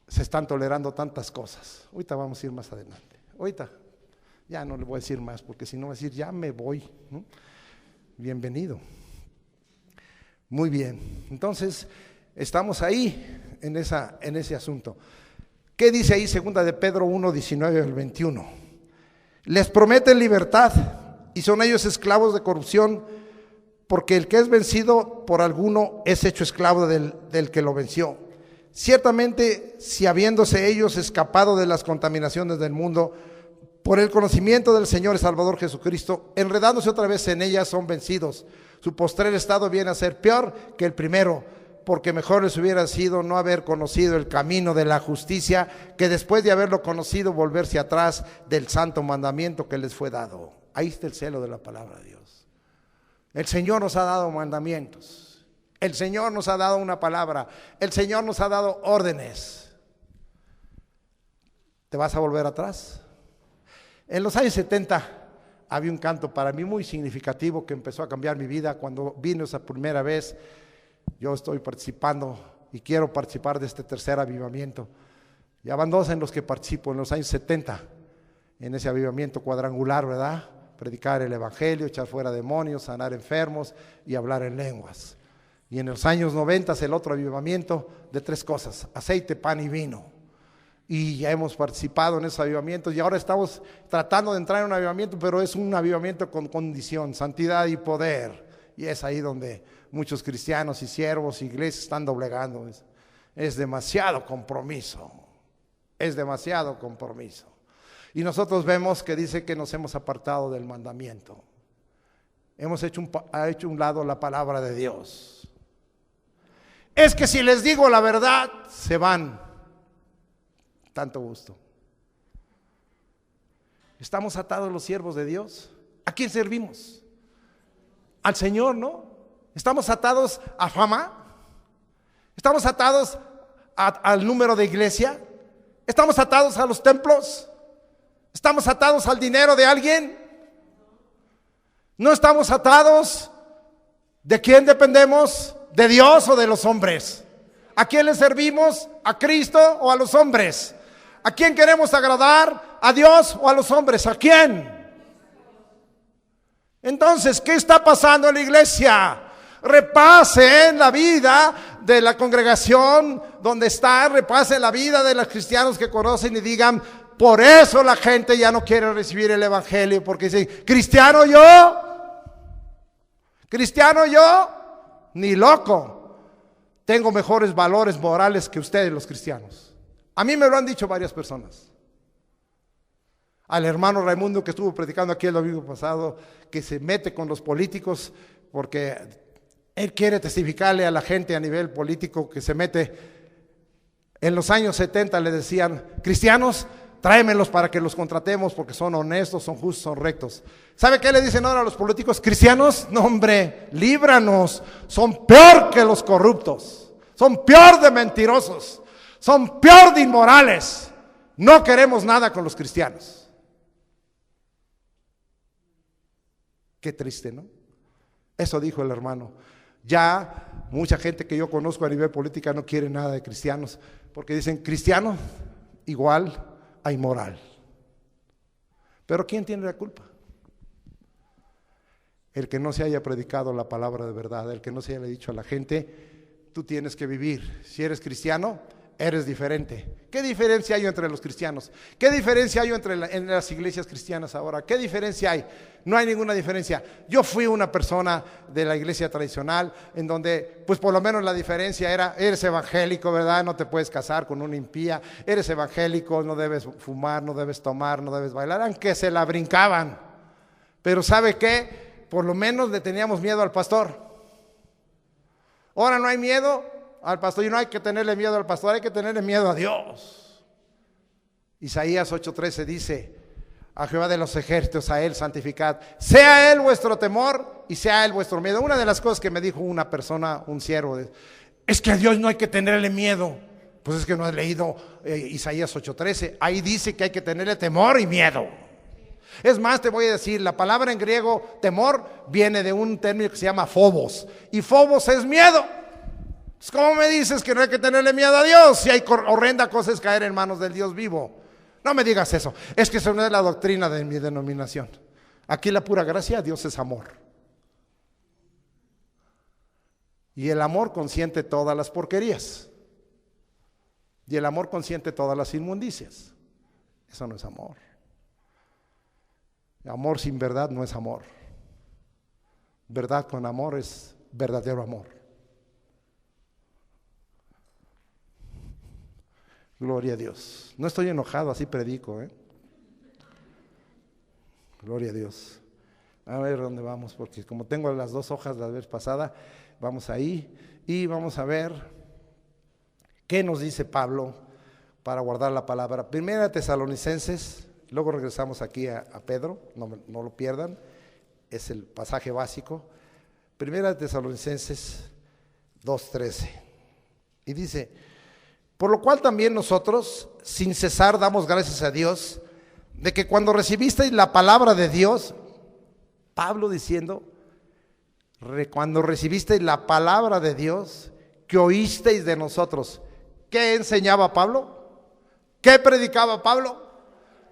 A: Se están tolerando tantas cosas. Ahorita vamos a ir más adelante. Ahorita ya no le voy a decir más, porque si no va a decir, ya me voy, ¿no? Bienvenido. Muy bien. Entonces, estamos ahí en ese asunto. ¿Qué dice ahí 2 de Pedro 1, 19 al 21? Les prometen libertad y son ellos esclavos de corrupción, porque el que es vencido por alguno es hecho esclavo del que lo venció. Ciertamente, si habiéndose ellos escapado de las contaminaciones del mundo, por el conocimiento del Señor y Salvador Jesucristo, enredándose otra vez en ellas, son vencidos. Su postrer estado viene a ser peor que el primero, porque mejor les hubiera sido no haber conocido el camino de la justicia, que después de haberlo conocido volverse atrás del santo mandamiento que les fue dado. Ahí está el celo de la palabra de Dios. El Señor nos ha dado mandamientos, el Señor nos ha dado una palabra, el Señor nos ha dado órdenes. ¿Te vas a volver atrás? En los años 70 había un canto para mí muy significativo que empezó a cambiar mi vida. Cuando vino esa primera vez, yo estoy participando y quiero participar de este tercer avivamiento. Ya van 2 en los que participo, en los años 70, en ese avivamiento cuadrangular, ¿verdad? Predicar el evangelio, echar fuera demonios, sanar enfermos y hablar en lenguas. Y en los años 90 el otro avivamiento de 3 cosas: aceite, pan y vino. Y ya hemos participado en esos avivamientos y ahora estamos tratando de entrar en un avivamiento, pero es un avivamiento con condición, santidad y poder. Y es ahí donde muchos cristianos y siervos, iglesias están doblegando. Es demasiado compromiso, es demasiado compromiso. Y nosotros vemos que dice que nos hemos apartado del mandamiento. Hemos hecho un lado la palabra de Dios. Es que si les digo la verdad, se van. Tanto gusto. ¿Estamos atados los siervos de Dios? ¿A quién servimos? Al Señor, ¿no? ¿Estamos atados a fama? ¿Estamos atados al número de iglesia? ¿Estamos atados a los templos? ¿Estamos atados al dinero de alguien? ¿No estamos atados? ¿De quién dependemos? ¿De Dios o de los hombres? ¿A quién le servimos? ¿A Cristo o a los hombres? ¿A quién queremos agradar? ¿A Dios o a los hombres? ¿A quién? Entonces, ¿qué está pasando en la iglesia? Repasen la vida de la congregación donde está, repasen la vida de los cristianos que conocen y digan: por eso la gente ya no quiere recibir el evangelio, porque dicen: cristiano yo, ni loco, tengo mejores valores morales que ustedes los cristianos. A mí me lo han dicho varias personas. Al hermano Raimundo, que estuvo predicando aquí el domingo pasado, que se mete con los políticos porque él quiere testificarle a la gente a nivel político que se mete. En los años 70 le decían: cristianos, tráemelos para que los contratemos porque son honestos, son justos, son rectos. ¿Sabe qué le dicen ahora a los políticos? Cristianos, no hombre, líbranos, son peor que los corruptos, son peor de mentirosos, son peor de inmorales. No queremos nada con los cristianos. Qué triste, ¿no? Eso dijo el hermano. Ya mucha gente que yo conozco a nivel política no quiere nada de cristianos, porque dicen: cristiano igual a inmoral. Pero ¿quién tiene la culpa? El que no se haya predicado la palabra de verdad, el que no se haya dicho a la gente: tú tienes que vivir. Si eres cristiano, eres diferente. ¿Qué diferencia hay entre los cristianos? ¿Qué diferencia hay en las iglesias cristianas ahora? ¿Qué diferencia hay? No hay ninguna diferencia. Yo fui una persona de la iglesia tradicional en donde, pues por lo menos la diferencia era: eres evangélico, ¿verdad? No te puedes casar con una impía. Eres evangélico, no debes fumar, no debes tomar, no debes bailar, aunque se la brincaban. Pero ¿sabe qué? Por lo menos le teníamos miedo al pastor. Ahora no hay miedo al pastor, y no hay que tenerle miedo al pastor, hay que tenerle miedo a Dios. Isaías 8:13 dice: a Jehová de los ejércitos, a él santificad, sea él vuestro temor y sea él vuestro miedo. Una de las cosas que me dijo una persona, un siervo, es que a Dios no hay que tenerle miedo. Pues es que no has leído Isaías 8:13, ahí dice que hay que tenerle temor y miedo. Es más, te voy a decir, la palabra en griego temor viene de un término que se llama phobos, y phobos es miedo. ¿Cómo me dices que no hay que tenerle miedo a Dios si hay horrenda cosa es caer en manos del Dios vivo? No me digas eso. Es que eso no es la doctrina de mi denominación. Aquí la pura gracia, Dios es amor. Y el amor consiente todas las porquerías. Y el amor consiente todas las inmundicias. Eso no es amor. Amor sin verdad no es amor. Verdad con amor es verdadero amor. Gloria a Dios. No estoy enojado, así predico, Gloria a Dios. A ver dónde vamos, porque como tengo las dos hojas la vez pasada, vamos ahí y vamos a ver qué nos dice Pablo para guardar la palabra. Primera Tesalonicenses, luego regresamos aquí a Pedro, no lo pierdan, es el pasaje básico. Primera Tesalonicenses 2:13, y dice: por lo cual también nosotros, sin cesar, damos gracias a Dios, de que cuando recibisteis la palabra de Dios, Pablo diciendo, cuando recibisteis la palabra de Dios, que oísteis de nosotros. ¿Qué enseñaba Pablo? ¿Qué predicaba Pablo?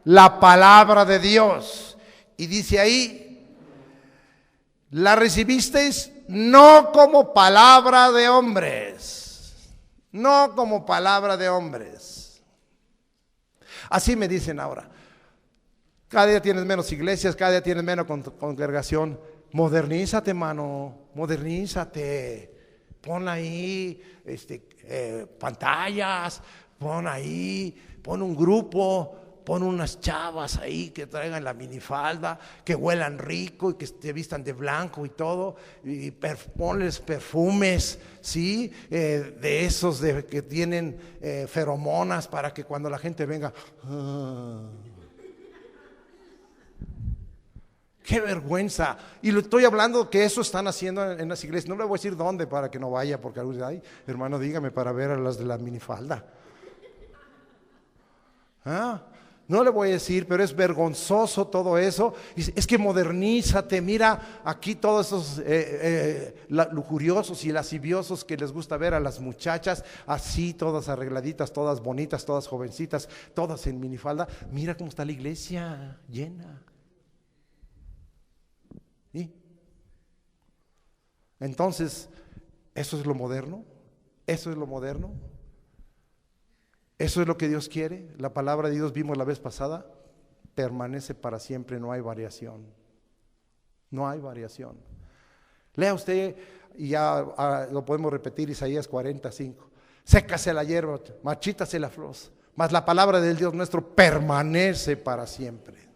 A: La palabra de Dios. Y dice ahí, la recibisteis no como palabra de hombres, no como palabra de hombres. Así me dicen ahora. Cada día tienes menos iglesias, cada día tienes menos congregación. Modernízate, mano, modernízate. Pon ahí pantallas, pon un grupo, pon unas chavas ahí que traigan la minifalda, que huelan rico y que te vistan de blanco y todo, y ponles perfumes, ¿sí? De esos que tienen feromonas para que cuando la gente venga... ¡Qué vergüenza! Y lo estoy hablando que eso están haciendo en las iglesias. No le voy a decir dónde para que no vaya, porque algunos dicen, ay, hermano, dígame para ver a las de la minifalda. No le voy a decir, pero es vergonzoso todo eso. Es que modernízate, mira aquí todos esos lujuriosos y lasciviosos que les gusta ver a las muchachas así, todas arregladitas, todas bonitas, todas jovencitas, todas en minifalda. Mira cómo está la iglesia llena. ¿Y? Entonces, ¿eso es lo moderno? ¿Eso es lo moderno? ¿Eso es lo que Dios quiere? La palabra de Dios, vimos la vez pasada, permanece para siempre, no hay variación. No hay variación. Lea usted, y ya lo podemos repetir, Isaías 45. Sécase la hierba, marchítase la flor, mas la palabra del Dios nuestro permanece para siempre.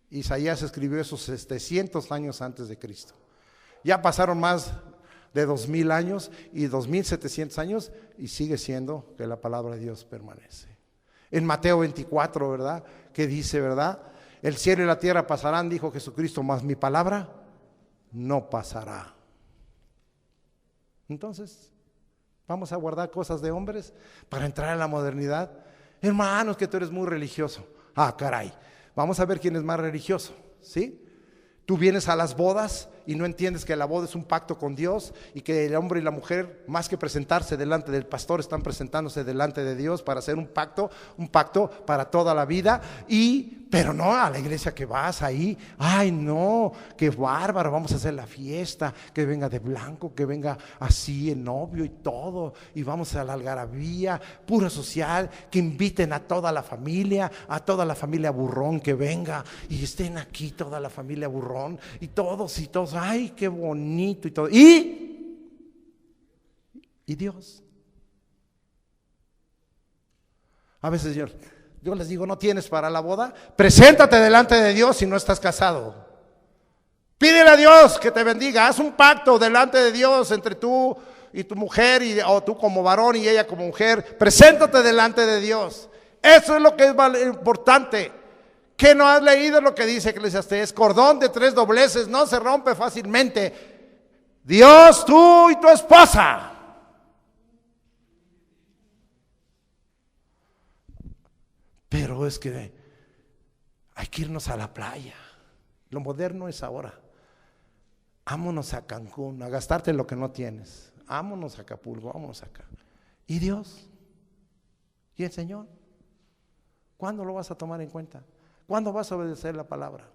A: Isaías escribió esos 700 años antes de Cristo. Ya pasaron más de 2000 años y 2700 años y sigue siendo que la palabra de Dios permanece. En Mateo 24, ¿verdad? ¿Qué dice, verdad? El cielo y la tierra pasarán, dijo Jesucristo, mas mi palabra no pasará. Entonces, ¿vamos a guardar cosas de hombres para entrar en la modernidad? Hermanos, que tú eres muy religioso. Caray. Vamos a ver quién es más religioso, ¿sí? Tú vienes a las bodas y no entiendes que la boda es un pacto con Dios y que el hombre y la mujer, más que presentarse delante del pastor, están presentándose delante de Dios para hacer un pacto para toda la vida. Pero no a la iglesia que vas ahí, ay no, qué bárbaro, vamos a hacer la fiesta, que venga de blanco, que venga así el novio y todo, y vamos a la algarabía, pura social, que inviten a toda la familia burrón que venga, y estén aquí toda la familia burrón, y todos, ay qué bonito y todo, y Dios. A veces yo les digo, ¿no tienes para la boda? Preséntate delante de Dios si no estás casado. Pídele a Dios que te bendiga. Haz un pacto delante de Dios entre tú y tu mujer, o tú como varón y ella como mujer. Preséntate delante de Dios. Eso es lo que es importante. ¿Qué no has leído lo que dice Eclesiastés? Cordón de 3 dobleces no se rompe fácilmente. Dios, tú y tu esposa. Pero es que hay que irnos a la playa. Lo moderno es ahora. Vámonos a Cancún, a gastarte lo que no tienes. Vámonos a Acapulco, vámonos acá. ¿Y Dios? ¿Y el Señor? ¿Cuándo lo vas a tomar en cuenta? ¿Cuándo vas a obedecer la palabra?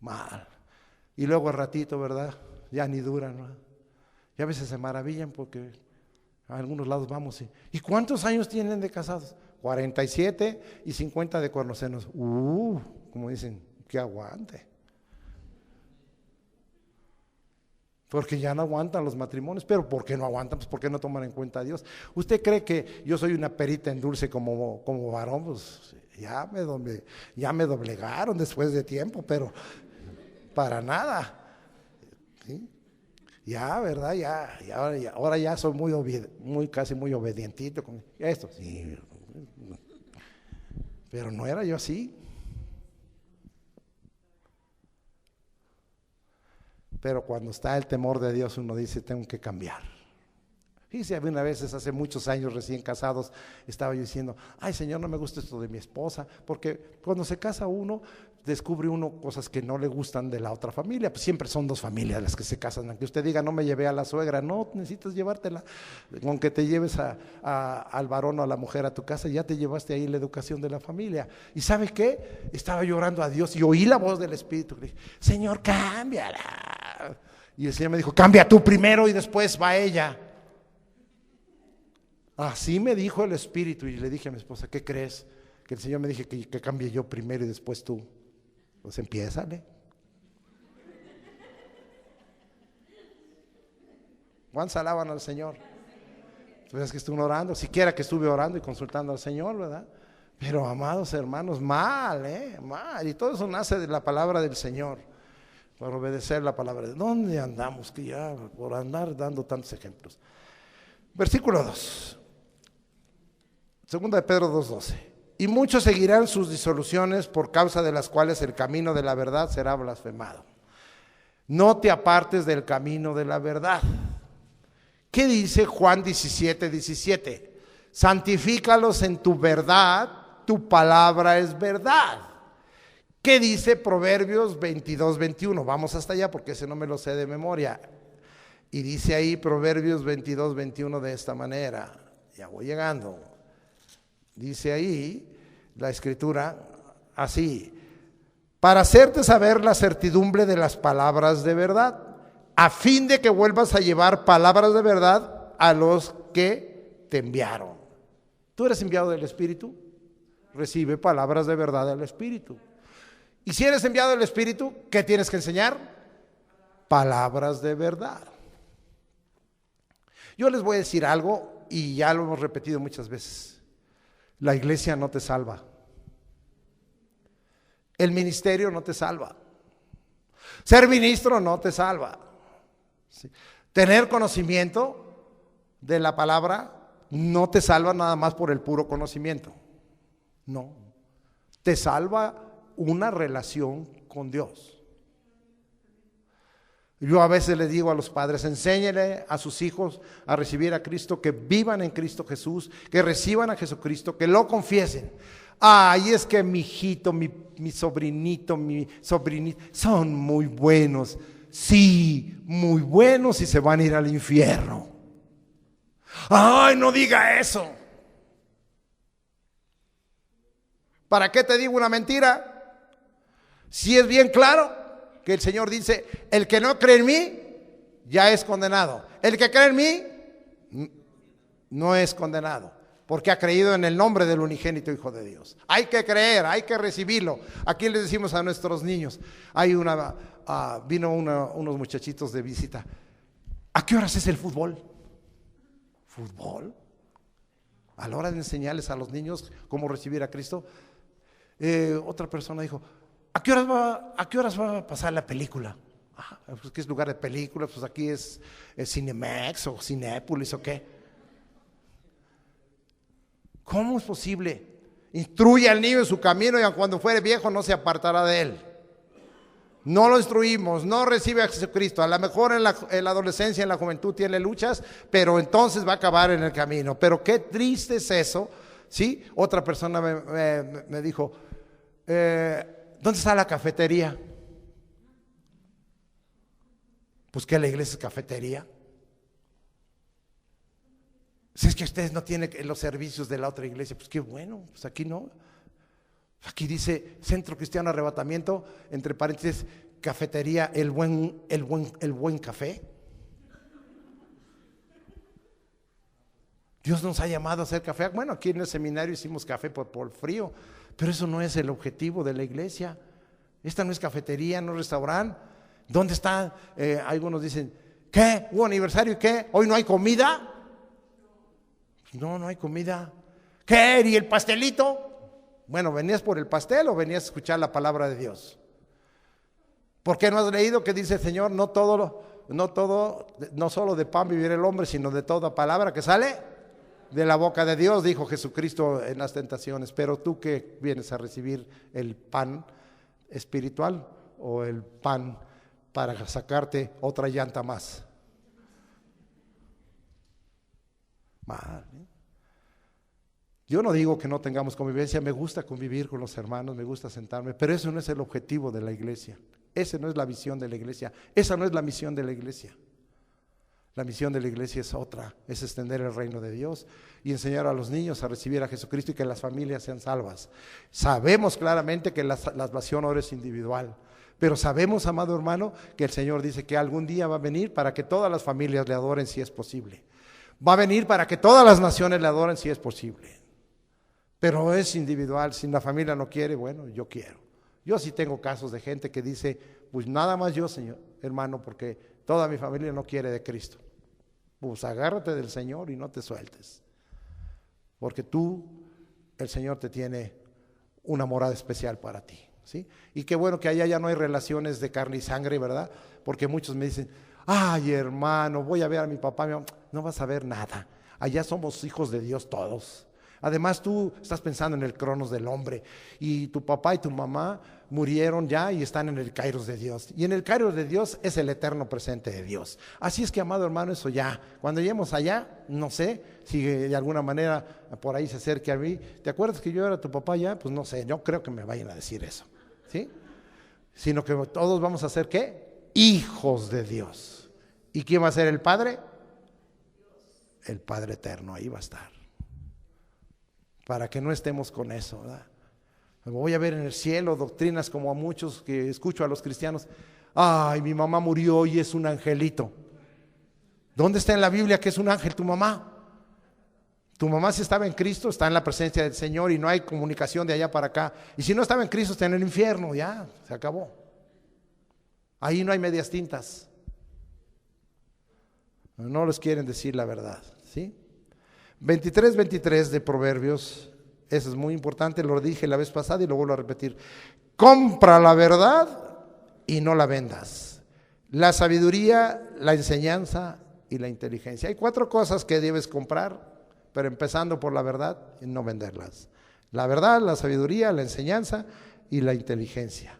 A: Mal. Y luego al ratito, ¿verdad? Ya ni duran, ¿no? Y a veces se maravillan porque a algunos lados vamos. ¿Y cuántos años tienen de casados? 47 y 50 de conocernos. Como dicen, que aguante. Porque ya no aguantan los matrimonios. ¿Pero por qué no aguantan? Pues porque no toman en cuenta a Dios. ¿Usted cree que yo soy una perita en dulce como varón? Pues ya me doblegaron después de tiempo, pero para nada. ¿Sí? Ya, ¿verdad? Ahora ya soy casi muy obedientito con esto. Sí. Pero no era yo así. Pero cuando está el temor de Dios, uno dice, tengo que cambiar. Fíjese, había una vez, hace muchos años, recién casados, estaba yo diciendo, ay Señor, no me gusta esto de mi esposa, porque cuando se casa uno, descubre uno cosas que no le gustan de la otra familia. Pues siempre son dos familias las que se casan. Aunque usted diga, no me llevé a la suegra, no, necesitas llevártela. Aunque te lleves al varón o a la mujer a tu casa, ya te llevaste ahí la educación de la familia. ¿Y sabe qué? Estaba llorando a Dios y oí la voz del Espíritu. Le dije, Señor, cámbiala. Y el Señor me dijo, cambia tú primero y después va ella. Así me dijo el Espíritu. Y le dije a mi esposa, ¿qué crees? Que el Señor me dije que cambie yo primero y después tú. Pues empiézale. ¿Cuántos alaban al Señor? Pues es que estuve orando, siquiera que estuve orando y consultando al Señor, ¿verdad? Pero amados hermanos, mal. Y todo eso nace de la palabra del Señor, por obedecer la palabra. ¿Dónde andamos? Que ya por andar dando tantos ejemplos. Versículo 2. Segunda de Pedro 2:12. Y muchos seguirán sus disoluciones, por causa de las cuales el camino de la verdad será blasfemado. No te apartes del camino de la verdad. ¿Qué dice Juan 17:17? Santifícalos en tu verdad, tu palabra es verdad. ¿Qué dice Proverbios 22:21? Vamos hasta allá porque ese no me lo sé de memoria. Y dice ahí Proverbios 22:21 de esta manera. Ya voy llegando. Dice ahí la escritura así: para hacerte saber la certidumbre de las palabras de verdad, a fin de que vuelvas a llevar palabras de verdad a los que te enviaron. ¿Tú eres enviado del Espíritu? Recibe palabras de verdad del Espíritu. Y si eres enviado del Espíritu, ¿qué tienes que enseñar? Palabras de verdad. Yo les voy a decir algo, y ya lo hemos repetido muchas veces. La iglesia no te salva. El ministerio no te salva. Ser ministro no te salva. ¿Sí? Tener conocimiento de la palabra no te salva nada más por el puro conocimiento. No. Te salva una relación con Dios. Yo a veces les digo a los padres, enséñenle a sus hijos a recibir a Cristo, que vivan en Cristo Jesús, que reciban a Jesucristo, que lo confiesen. Ay, es que mi hijito, mi sobrinito, mi sobrinita, son muy buenos. Sí, muy buenos, y se van a ir al infierno. Ay, no diga eso. ¿Para qué te digo una mentira? Si es bien claro que el Señor dice, el que no cree en mí, ya es condenado. El que cree en mí, no es condenado, porque ha creído en el nombre del unigénito Hijo de Dios. Hay que creer, hay que recibirlo. Aquí les decimos a nuestros niños, vino unos muchachitos de visita. ¿A qué horas es el fútbol? ¿Fútbol? A la hora de enseñarles a los niños cómo recibir a Cristo, otra persona dijo, ¿a qué horas va a pasar la película? Pues ¿qué es lugar de películas? Pues aquí es Cinemex o Cinépolis o qué. ¿Cómo es posible? Instruye al niño en su camino y cuando fuere viejo no se apartará de él. No lo instruimos, no recibe a Jesucristo. A lo mejor en la adolescencia, en la juventud tiene luchas, pero entonces va a acabar en el camino. Pero qué triste es eso, ¿sí? Otra persona me dijo, ¿dónde está la cafetería? Pues que la iglesia es cafetería. Si es que ustedes no tienen los servicios de la otra iglesia, pues qué bueno, pues aquí no. Aquí dice Centro Cristiano Arrebatamiento, entre paréntesis, cafetería, el buen café. Dios nos ha llamado a hacer café. Bueno, aquí en el seminario hicimos café por frío, pero eso no es el objetivo de la iglesia. Esta no es cafetería, no es restaurante. ¿Dónde está? Algunos dicen ¿Qué? ¿Hubo aniversario y qué? ¿Hoy no hay comida? No, no hay comida. ¿Qué? ¿Y el pastelito? Bueno, ¿venías por el pastel o venías a escuchar la palabra de Dios? ¿Por qué no has leído que dice el Señor, no solo de pan vivirá el hombre, sino de toda palabra que sale de la boca de Dios, dijo Jesucristo en las tentaciones? Pero tú que vienes a recibir el pan espiritual o el pan para sacarte otra llanta más. Mal, ¿eh? Yo no digo que no tengamos convivencia, me gusta convivir con los hermanos, me gusta sentarme, pero eso no es el objetivo de la iglesia, esa no es la visión de la iglesia, esa no es la misión de la iglesia. La misión de la iglesia es otra, es extender el reino de Dios y enseñar a los niños a recibir a Jesucristo y que las familias sean salvas. Sabemos claramente que la salvación ahora es individual, pero sabemos, amado hermano, que el Señor dice que algún día va a venir para que todas las familias le adoren si es posible. Va a venir para que todas las naciones le adoren si es posible. Pero es individual, si la familia no quiere, bueno, yo quiero. Yo sí tengo casos de gente que dice, pues nada más yo, Señor, hermano, porque toda mi familia no quiere de Cristo. Pues agárrate del Señor y no te sueltes. Porque tú, el Señor te tiene una morada especial para ti, ¿sí? Y qué bueno que allá ya no hay relaciones de carne y sangre, ¿verdad? Porque muchos me dicen, ay hermano, voy a ver a mi papá, mi mamá. No vas a ver nada. Allá somos hijos de Dios todos. Además tú estás pensando en el cronos del hombre y tu papá y tu mamá murieron ya y están en el kairos de Dios. Y en el kairos de Dios es el eterno presente de Dios. Así es que, amado hermano, eso ya, cuando lleguemos allá, no sé si de alguna manera por ahí se acerque a mí. ¿Te acuerdas que yo era tu papá ya? Pues no sé, no creo que me vayan a decir eso, ¿sí? Sino que todos vamos a ser, ¿qué? Hijos de Dios. ¿Y quién va a ser el Padre? El Padre eterno, ahí va a estar. Para que no estemos con eso, ¿verdad? Voy a ver en el cielo doctrinas como a muchos que escucho a los cristianos. Ay, mi mamá murió y es un angelito. ¿Dónde está en la Biblia que es un ángel tu mamá? Tu mamá, si estaba en Cristo, está en la presencia del Señor y no hay comunicación de allá para acá. Y si no estaba en Cristo, está en el infierno, ya, se acabó. Ahí no hay medias tintas. No les quieren decir la verdad, ¿sí? 23 de Proverbios, eso es muy importante, lo dije la vez pasada y lo vuelvo a repetir. Compra la verdad y no la vendas. La sabiduría, la enseñanza y la inteligencia. Hay 4 cosas que debes comprar, pero empezando por la verdad y no venderlas. La verdad, la sabiduría, la enseñanza y la inteligencia.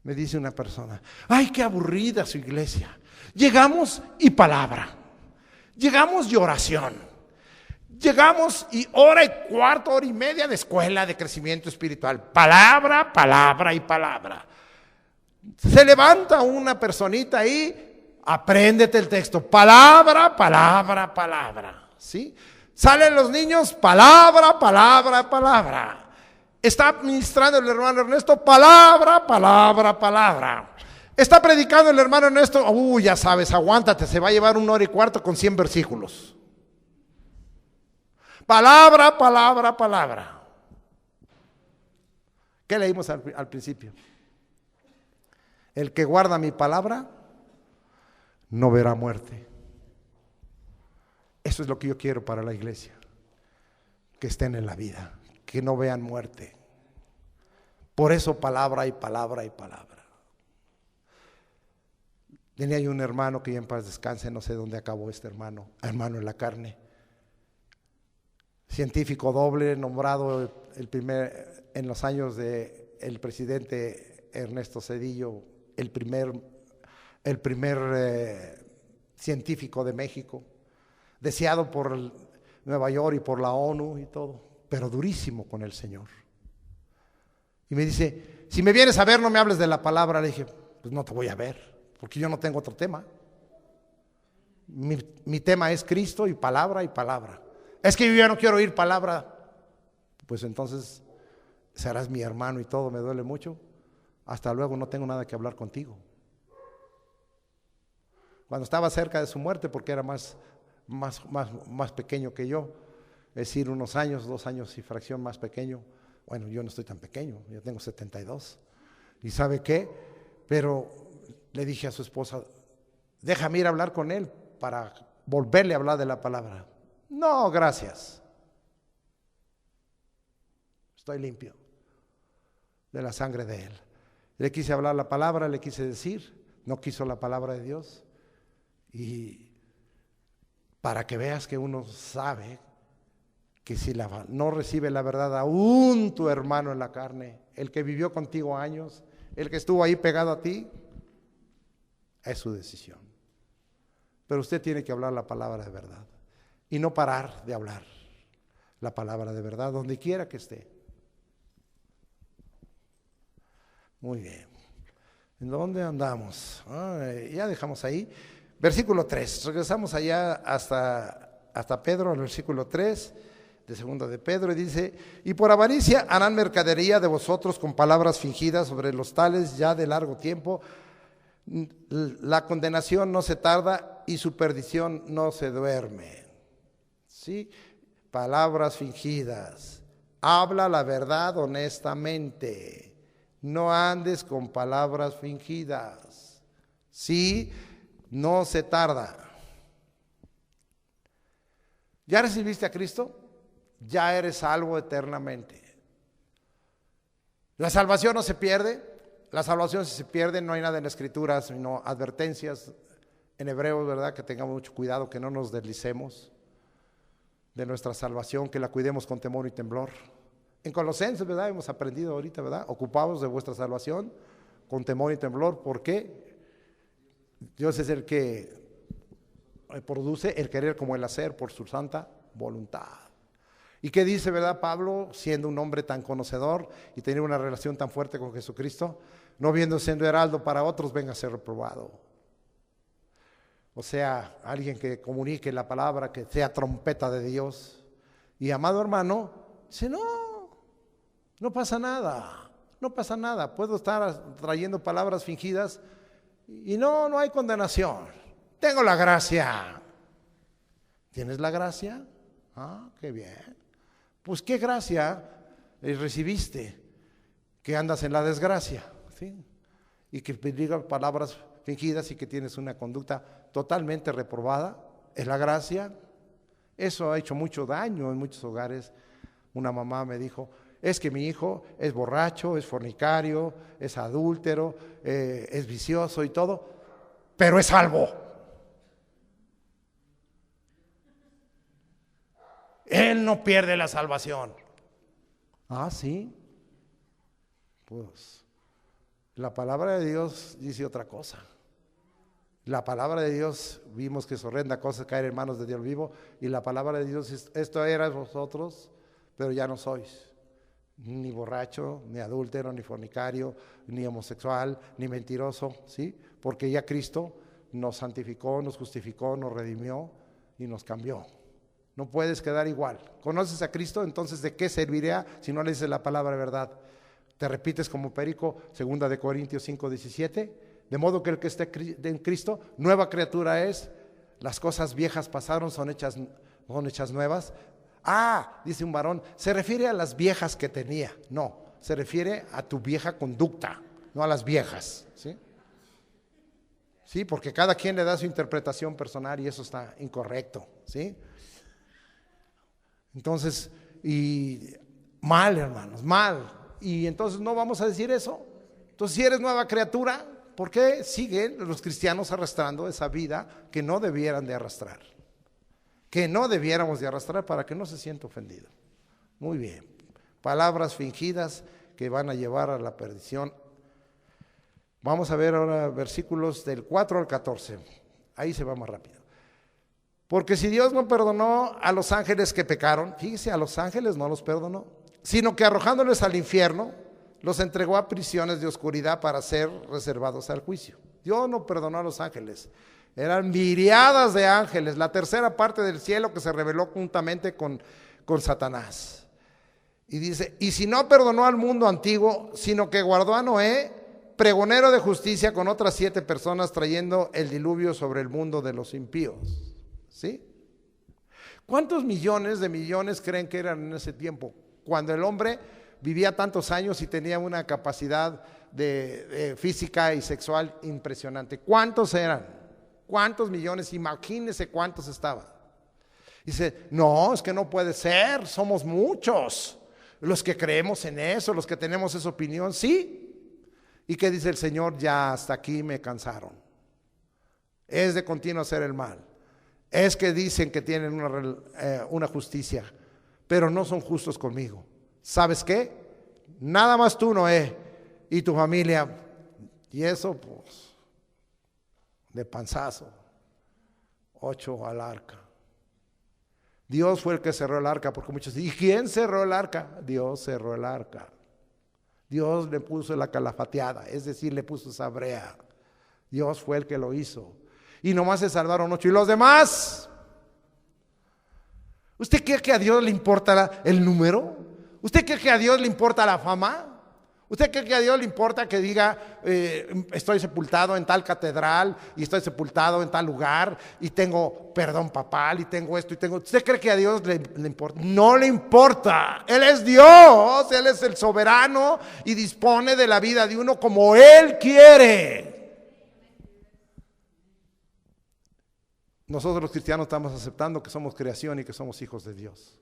A: Me dice una persona, ay, qué aburrida su iglesia. Llegamos y palabra. Llegamos y oración. Llegamos y hora y cuarto, hora y media de escuela de crecimiento espiritual. Palabra, palabra y palabra. Se levanta una personita ahí, apréndete el texto. Palabra, palabra, palabra. ¿Sí? Salen los niños, palabra, palabra, palabra. Está ministrando el hermano Ernesto, palabra, palabra, palabra. Está predicando el hermano Ernesto, ya sabes, aguántate, se va a llevar 1 hora y cuarto con 100 versículos. Palabra, palabra, palabra. ¿Qué leímos al principio? El que guarda mi palabra no verá muerte. Eso es lo que yo quiero para la iglesia. Que estén en la vida, que no vean muerte. Por eso palabra y palabra y palabra. Tenía yo un hermano que ya en paz descanse, no sé dónde acabó este hermano en la carne. Científico doble, nombrado en los años del presidente Ernesto Zedillo, el primer científico de México, deseado por Nueva York y por la ONU y todo, pero durísimo con el Señor. Y me dice, si me vienes a ver no me hables de la palabra. Le dije, pues no te voy a ver, porque yo no tengo otro tema. Mi tema es Cristo y palabra y palabra. Es que yo ya no quiero oír palabra. Pues entonces serás mi hermano y todo, me duele mucho. Hasta luego, no tengo nada que hablar contigo. Cuando estaba cerca de su muerte, porque era más pequeño que yo, es decir, unos años, 2 años y fracción más pequeño. Bueno, yo no estoy tan pequeño, yo tengo 72. ¿Y sabe qué? Pero le dije a su esposa, déjame ir a hablar con él para volverle a hablar de la palabra. No, gracias. Estoy limpio de la sangre de él. Le quise hablar la palabra, le quise decir, no quiso la palabra de Dios. Y para que veas que uno sabe que si no recibe la verdad aún tu hermano en la carne, el que vivió contigo años, el que estuvo ahí pegado a ti, es su decisión. Pero usted tiene que hablar la palabra de verdad y no parar de hablar la palabra de verdad donde quiera que esté. Muy bien. ¿En dónde andamos? Ya dejamos ahí. Versículo 3. Regresamos allá hasta Pedro, el versículo 3 de segunda de Pedro, y dice: y por avaricia harán mercadería de vosotros con palabras fingidas, sobre los tales ya de largo tiempo. La condenación no se tarda y su perdición no se duerme. ¿Sí? Palabras fingidas. Habla la verdad honestamente. No andes con palabras fingidas. Sí, no se tarda. ¿Ya recibiste a Cristo? Ya eres salvo eternamente. La salvación no se pierde. La salvación, si se pierde, no hay nada en la Escritura, sino advertencias en Hebreos, ¿verdad? Que tengamos mucho cuidado, que no nos deslicemos de nuestra salvación, que la cuidemos con temor y temblor. En Colosenses, ¿verdad? Hemos aprendido ahorita, ¿verdad? Ocupaos de vuestra salvación con temor y temblor. ¿Por qué? Dios es el que produce el querer como el hacer por su santa voluntad. ¿Y qué dice, verdad, Pablo, siendo un hombre tan conocedor y tener una relación tan fuerte con Jesucristo? No viendo siendo heraldo para otros, venga a ser reprobado. O sea, alguien que comunique la palabra, que sea trompeta de Dios. Y amado hermano, dice, no pasa nada, no pasa nada. Puedo estar trayendo palabras fingidas y no hay condenación. Tengo la gracia. ¿Tienes la gracia? Qué bien. Pues qué gracia recibiste, que andas en la desgracia, ¿sí? Y que digas palabras fingidas y que tienes una conducta totalmente reprobada. Es la gracia. Eso ha hecho mucho daño en muchos hogares. Una mamá me dijo: es que mi hijo es borracho, es fornicario, es adúltero, es vicioso y todo, pero es salvo. Él no pierde la salvación. Sí. Pues la palabra de Dios dice otra cosa. La palabra de Dios, vimos que es horrenda cosa caer en manos de Dios vivo, y la palabra de Dios es: esto eras vosotros, pero ya no sois. Ni borracho, ni adúltero, ni fornicario, ni homosexual, ni mentiroso, ¿sí? Porque ya Cristo nos santificó, nos justificó, nos redimió y nos cambió. No puedes quedar igual. ¿Conoces a Cristo? Entonces, ¿de qué serviría si no le dices la palabra de verdad? Te repites como perico, 2 de Corintios 5:17. De modo que el que esté en Cristo, nueva criatura es. Las cosas viejas pasaron, son hechas nuevas. Dice un varón, se refiere a las viejas que tenía. No, se refiere a tu vieja conducta, no a las viejas. ¿Sí? Sí, porque cada quien le da su interpretación personal y eso está incorrecto. ¿Sí? Entonces, y mal, hermanos, mal. Y entonces no vamos a decir eso. Entonces, si eres nueva criatura, ¿por qué siguen los cristianos arrastrando esa vida que no debieran de arrastrar? Que no debiéramos de arrastrar, para que no se sienta ofendido. Muy bien. Palabras fingidas que van a llevar a la perdición. Vamos a ver ahora versículos del 4 al 14. Ahí se va más rápido. Porque si Dios no perdonó a los ángeles que pecaron, fíjese, a los ángeles no los perdonó, sino que arrojándoles al infierno, los entregó a prisiones de oscuridad para ser reservados al juicio. Dios no perdonó a los ángeles. Eran miriadas de ángeles, la tercera parte del cielo que se rebeló juntamente con Satanás. Y dice, y si no perdonó al mundo antiguo, sino que guardó a Noé, pregonero de justicia, con otras 7 personas, trayendo el diluvio sobre el mundo de los impíos. ¿Sí? ¿Cuántos millones de millones creen que eran en ese tiempo? Cuando el hombre vivía tantos años y tenía una capacidad de física y sexual impresionante. ¿Cuántos eran? ¿Cuántos millones? Imagínense cuántos estaban. Dice, no, es que no puede ser, somos muchos los que creemos en eso, los que tenemos esa opinión, sí. ¿Y qué dice el Señor? Ya hasta aquí me cansaron. Es de continuo hacer el mal. Es que dicen que tienen una justicia, pero no son justos conmigo. ¿Sabes qué? Nada más tú, Noé, y tu familia. Y eso, pues, de panzazo. 8 al arca. Dios fue el que cerró el arca, porque muchos dicen, ¿y quién cerró el arca? Dios cerró el arca. Dios le puso la calafateada, es decir, le puso esa brea. Dios fue el que lo hizo. Y nomás se salvaron 8. ¿Y los demás? ¿Usted cree que a Dios le importa el número? ¿Usted cree que a Dios le importa la fama? ¿Usted cree que a Dios le importa que diga, estoy sepultado en tal catedral y estoy sepultado en tal lugar y tengo perdón papal y tengo esto y tengo... ¿Usted cree que a Dios le importa? No le importa. Él es Dios, Él es el soberano y dispone de la vida de uno como Él quiere. Nosotros los cristianos estamos aceptando que somos creación y que somos hijos de Dios.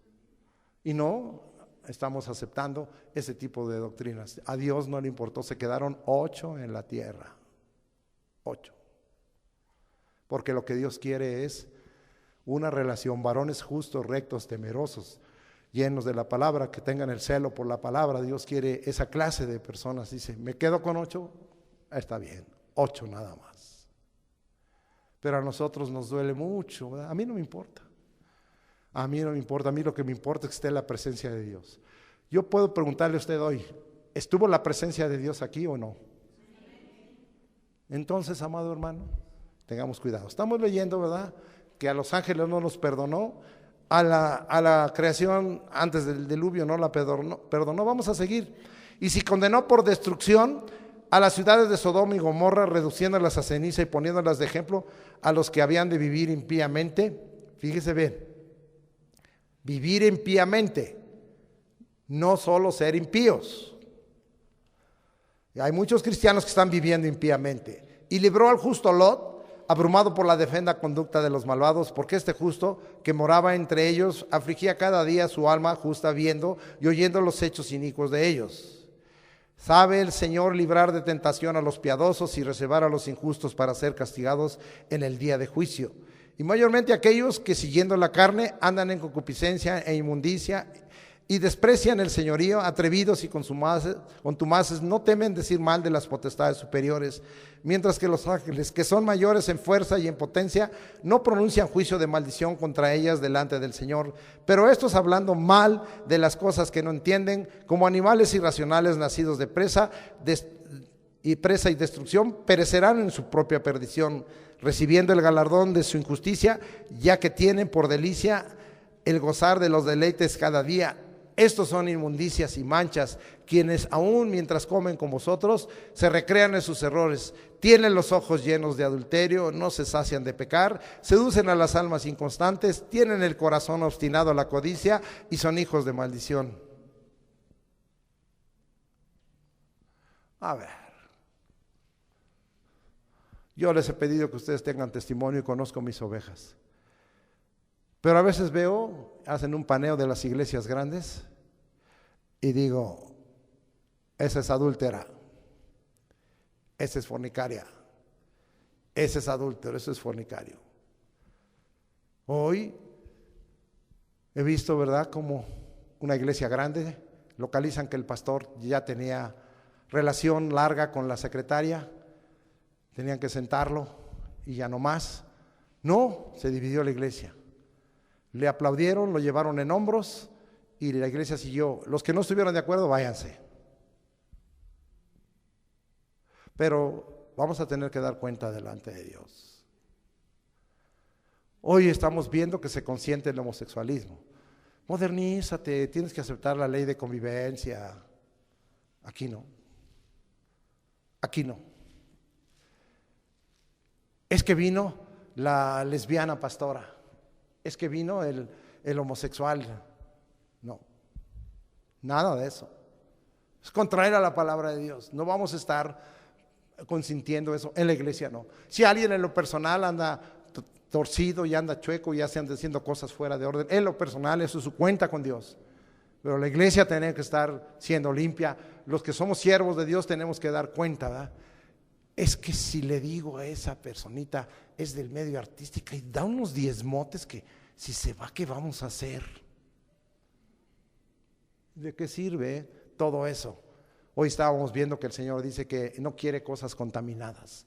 A: Y no estamos aceptando ese tipo de doctrinas. A Dios no le importó, se quedaron 8 en la tierra. 8. Porque lo que Dios quiere es una relación, varones justos, rectos, temerosos, llenos de la palabra, que tengan el celo por la palabra. Dios quiere esa clase de personas. Dice, ¿me quedo con 8? Está bien, 8 nada más. Pero a nosotros nos duele mucho, ¿verdad? A mí no me importa. A mí no me importa, a mí lo que me importa es que esté la presencia de Dios. Yo puedo preguntarle a usted hoy, ¿estuvo la presencia de Dios aquí o no? Entonces, amado hermano, tengamos cuidado. Estamos leyendo, ¿verdad?, que a los ángeles no los perdonó, a la creación antes del diluvio no la perdonó. Vamos a seguir. Y si condenó por destrucción a las ciudades de Sodoma y Gomorra, reduciéndolas a ceniza y poniéndolas de ejemplo a los que habían de vivir impíamente. Fíjese bien. Vivir impíamente, no solo ser impíos. Hay muchos cristianos que están viviendo impíamente. Y libró al justo Lot, abrumado por la defenda conducta de los malvados, porque este justo que moraba entre ellos afligía cada día su alma justa viendo y oyendo los hechos inicuos de ellos. Sabe el Señor librar de tentación a los piadosos y reservar a los injustos para ser castigados en el día de juicio. Y mayormente aquellos que siguiendo la carne andan en concupiscencia e inmundicia y desprecian el señorío, atrevidos y contumaces, no temen decir mal de las potestades superiores, mientras que los ángeles, que son mayores en fuerza y en potencia, no pronuncian juicio de maldición contra ellas delante del Señor. Pero estos, hablando mal de las cosas que no entienden, como animales irracionales nacidos de presa y destrucción, perecerán en su propia perdición, recibiendo el galardón de su injusticia, ya que tienen por delicia el gozar de los deleites cada día. Estos son inmundicias y manchas, quienes aún mientras comen con vosotros, se recrean en sus errores, tienen los ojos llenos de adulterio, no se sacian de pecar, seducen a las almas inconstantes, tienen el corazón obstinado a la codicia y son hijos de maldición. A ver. Yo les he pedido que ustedes tengan testimonio y conozco mis ovejas. Pero a veces veo, hacen un paneo de las iglesias grandes y digo, esa es adúltera, esa es fornicaria, ese es adúltero, ese es fornicario. Hoy he visto, ¿verdad?, como una iglesia grande, localizan que el pastor ya tenía relación larga con la secretaria, tenían que sentarlo y ya no más. No, se dividió la iglesia. Le aplaudieron, lo llevaron en hombros y la iglesia siguió. Los que no estuvieron de acuerdo, váyanse. Pero vamos a tener que dar cuenta delante de Dios. Hoy estamos viendo que se consiente el homosexualismo. Modernízate, tienes que aceptar la ley de convivencia. Aquí no. Aquí no. Es que vino la lesbiana pastora, es que vino el homosexual. No, nada de eso. Es contrario a la palabra de Dios. No vamos a estar consintiendo eso. En la iglesia no. Si alguien en lo personal anda torcido y anda chueco y ya se anda haciendo cosas fuera de orden, en lo personal eso es su cuenta con Dios. Pero la iglesia tiene que estar siendo limpia. Los que somos siervos de Dios tenemos que dar cuenta, ¿verdad? Es que si le digo a esa personita, es del medio artística y da unos diezmotes, que si se va, ¿qué vamos a hacer? ¿De qué sirve todo eso? Hoy estábamos viendo que el Señor dice que no quiere cosas contaminadas.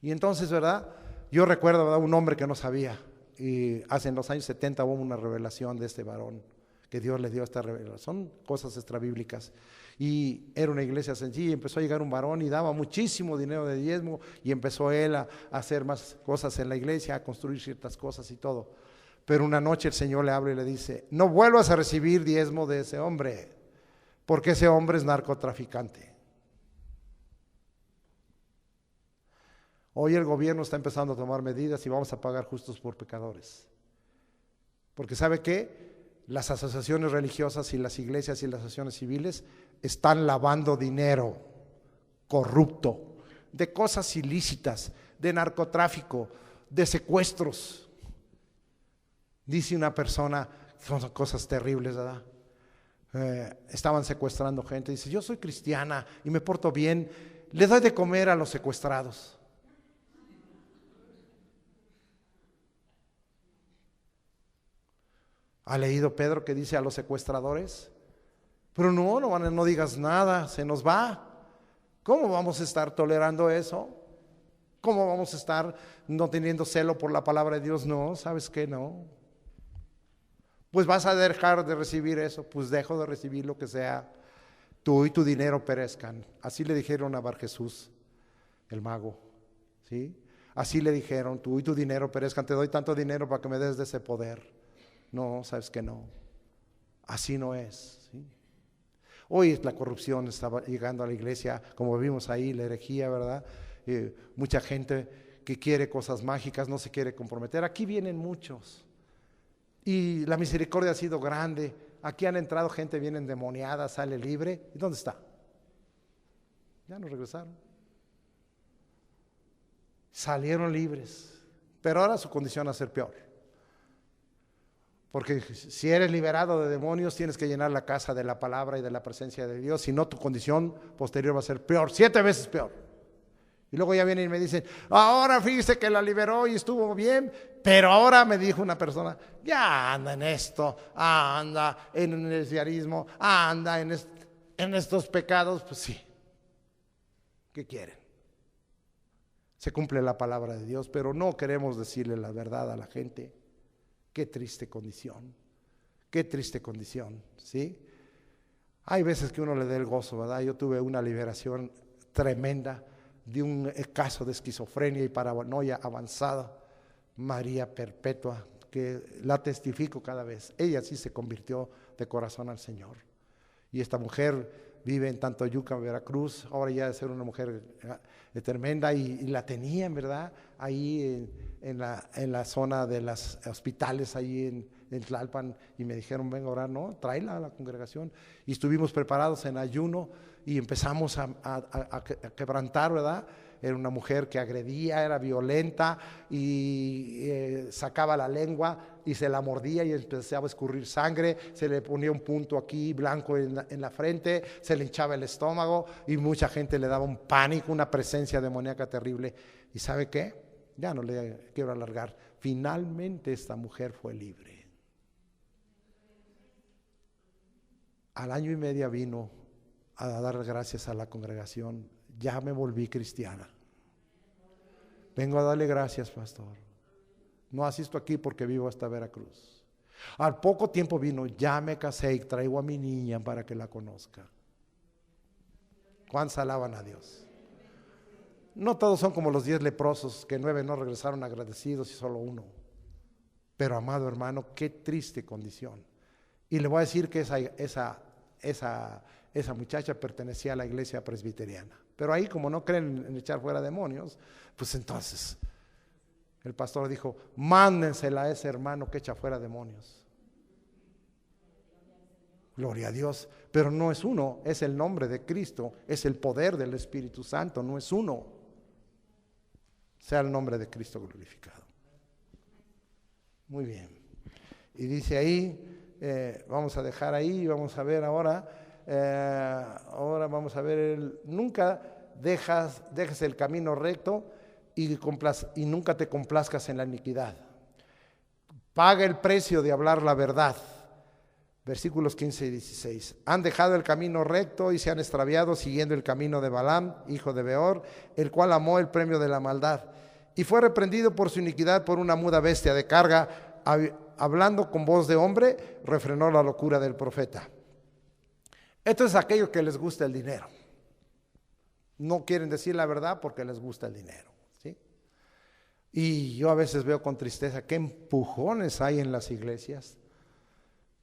A: Y entonces, ¿verdad? Yo recuerdo, ¿verdad?, un hombre que no sabía, y hace en los años 70 hubo una revelación de este varón, que Dios le dio esta revelación. Son cosas extrabíblicas. Y era una iglesia sencilla, y empezó a llegar un varón y daba muchísimo dinero de diezmo, y empezó él a hacer más cosas en la iglesia, a construir ciertas cosas y todo. Pero una noche el Señor le habla y le dice: no vuelvas a recibir diezmo de ese hombre, porque ese hombre es narcotraficante. Hoy el gobierno está empezando a tomar medidas y vamos a pagar justos por pecadores. Porque ¿sabe qué? Las asociaciones religiosas y las iglesias y las asociaciones civiles están lavando dinero corrupto, de cosas ilícitas, de narcotráfico, de secuestros. Dice una persona, son cosas terribles, ¿verdad? Estaban secuestrando gente, dice: yo soy cristiana y me porto bien, le doy de comer a los secuestrados. ¿Ha leído Pedro que dice a los secuestradores? Pero no digas nada, se nos va. ¿Cómo vamos a estar tolerando eso? ¿Cómo vamos a estar no teniendo celo por la palabra de Dios? No, ¿sabes qué? No. Pues vas a dejar de recibir eso. Pues dejo de recibir lo que sea. Tú y tu dinero perezcan. Así le dijeron a Bar Jesús, el mago, ¿sí? Así le dijeron: tú y tu dinero perezcan. Te doy tanto dinero para que me des de ese poder. No, sabes que no. Así no es, ¿sí? Hoy la corrupción está llegando a la iglesia, como vimos ahí, la herejía, ¿verdad? Mucha gente que quiere cosas mágicas, no se quiere comprometer. Aquí vienen muchos. Y la misericordia ha sido grande. Aquí han entrado gente bien endemoniada, sale libre. ¿Y dónde está? Ya no regresaron. Salieron libres. Pero ahora su condición va a ser peor. Porque si eres liberado de demonios, tienes que llenar la casa de la palabra y de la presencia de Dios. Si no, tu condición posterior va a ser peor, 7 veces peor. Y luego ya vienen y me dicen: ahora fíjese que la liberó y estuvo bien, pero ahora me dijo una persona: ya anda en esto, anda en el lesbianismo, anda en estos pecados. Pues sí, ¿qué quieren? Se cumple la palabra de Dios, pero no queremos decirle la verdad a la gente. Qué triste condición, ¿sí? Hay veces que uno le da el gozo, ¿verdad? Yo tuve una liberación tremenda de un caso de esquizofrenia y paranoia avanzada, María Perpetua, que la testifico cada vez. Ella sí se convirtió de corazón al Señor. Y esta mujer vive en Tantoyuca, Veracruz, ahora ya de ser una mujer tremenda, y la tenían, ¿verdad? Ahí en la zona de los hospitales, ahí en Tlalpan, y me dijeron: venga a orar. No, tráela a la congregación. Y estuvimos preparados en ayuno y empezamos a quebrantar, ¿verdad? Era una mujer que agredía, era violenta y sacaba la lengua y se la mordía y empezaba a escurrir sangre. Se le ponía un punto aquí blanco en la frente, se le hinchaba el estómago y mucha gente le daba un pánico, una presencia demoníaca terrible. ¿Y sabe qué? Ya no le quiero alargar. Finalmente esta mujer fue libre. Al año y medio vino a dar gracias a la congregación: ya me volví cristiana. Vengo a darle gracias, pastor. No asisto aquí porque vivo hasta Veracruz. Al poco tiempo vino: ya me casé y traigo a mi niña para que la conozca. ¿Cuántos alaban a Dios? No todos son como los 10 leprosos, que 9 no regresaron agradecidos y solo 1. Pero, amado hermano, qué triste condición. Y le voy a decir que esa muchacha pertenecía a la iglesia presbiteriana. Pero ahí, como no creen en echar fuera demonios, pues entonces el pastor dijo: mándensela a ese hermano que echa fuera demonios. Gloria a Dios. Pero no es uno, es el nombre de Cristo, es el poder del Espíritu Santo, no es uno. Sea el nombre de Cristo glorificado. Muy bien. Y dice ahí, vamos a dejar ahí, vamos a ver ahora vamos a ver, nunca dejes el camino recto y nunca te complazcas en la iniquidad. Paga el precio de hablar la verdad. Versículos 15 y 16. Han dejado el camino recto y se han extraviado siguiendo el camino de Balaam, hijo de Beor, el cual amó el premio de la maldad. Y fue reprendido por su iniquidad por una muda bestia de carga, hablando con voz de hombre, refrenó la locura del profeta. Esto es aquello que les gusta el dinero. No quieren decir la verdad porque les gusta el dinero, ¿sí? Y yo a veces veo con tristeza qué empujones hay en las iglesias,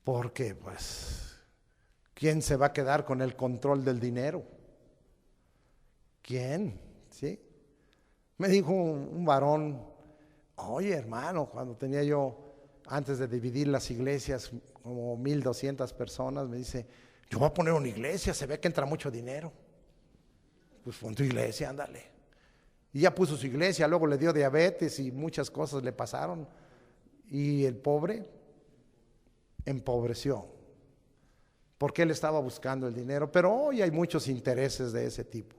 A: porque pues, ¿quién se va a quedar con el control del dinero? ¿Quién? ¿Sí? Me dijo un varón, oye hermano, cuando tenía yo, antes de dividir las iglesias, como 1,200 personas, me dice, yo voy a poner una iglesia, se ve que entra mucho dinero. Pues pon tu iglesia, ándale. Y ya puso su iglesia, luego le dio diabetes y muchas cosas le pasaron. Y el pobre empobreció, porque él estaba buscando el dinero. Pero hoy hay muchos intereses de ese tipo.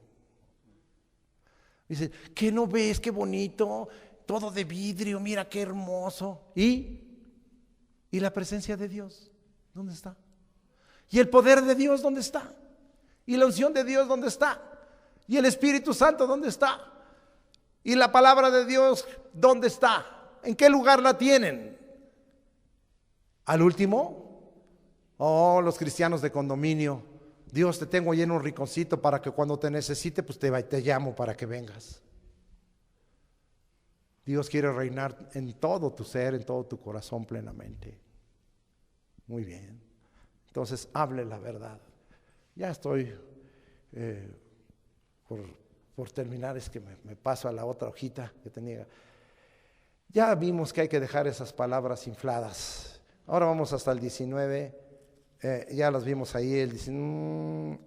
A: Dice, ¿qué no ves? Qué bonito, todo de vidrio, mira qué hermoso. ¿Y la presencia de Dios? ¿Dónde está? ¿Y el poder de Dios dónde está? ¿Y la unción de Dios dónde está? ¿Y el Espíritu Santo dónde está? ¿Y la palabra de Dios dónde está? ¿En qué lugar la tienen? Al último, los cristianos de condominio, Dios, te tengo ahí en un rinconcito para que cuando te necesite, pues te llamo para que vengas. Dios quiere reinar en todo tu ser, en todo tu corazón plenamente. Muy bien. Entonces, hable la verdad. Ya estoy por terminar, es que me paso a la otra hojita que tenía. Ya vimos que hay que dejar esas palabras infladas. Ahora vamos hasta el 19. Ya las vimos ahí, el 19.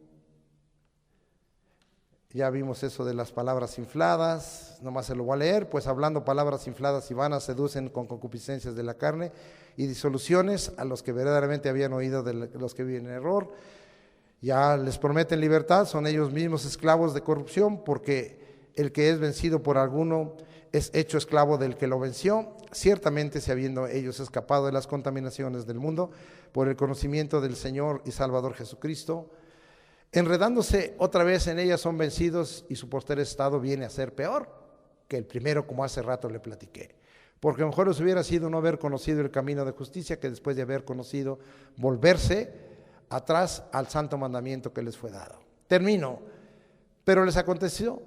A: Ya vimos eso de las palabras infladas, nomás se lo voy a leer, pues hablando palabras infladas y vanas seducen con concupiscencias de la carne y disoluciones a los que verdaderamente habían oído de los que viven en error. Ya les prometen libertad, son ellos mismos esclavos de corrupción, porque el que es vencido por alguno es hecho esclavo del que lo venció. Ciertamente, si habiendo ellos escapado de las contaminaciones del mundo por el conocimiento del Señor y Salvador Jesucristo, enredándose otra vez en ellas son vencidos y su posterior estado viene a ser peor que el primero, como hace rato le platiqué. Porque mejor les hubiera sido no haber conocido el camino de justicia que después de haber conocido volverse atrás al santo mandamiento que les fue dado. Termino. Pero les ha acontecido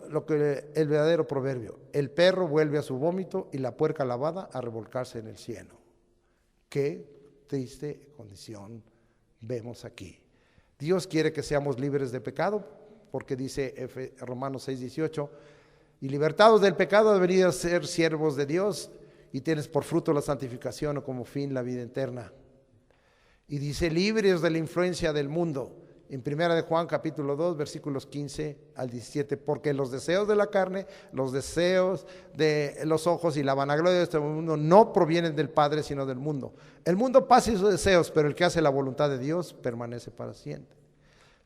A: lo que el verdadero proverbio: el perro vuelve a su vómito y la puerca lavada a revolcarse en el cieno. Qué triste condición vemos aquí. Dios quiere que seamos libres de pecado, porque dice Romanos 6:18, y libertados del pecado deberías ser siervos de Dios, y tienes por fruto la santificación o como fin la vida eterna. Y dice, libres de la influencia del mundo, en 1 de Juan capítulo 2, versículos 15 al 17, porque los deseos de la carne, los deseos de los ojos y la vanagloria de este mundo no provienen del Padre, sino del mundo. El mundo pasa sus deseos, pero el que hace la voluntad de Dios permanece para siempre.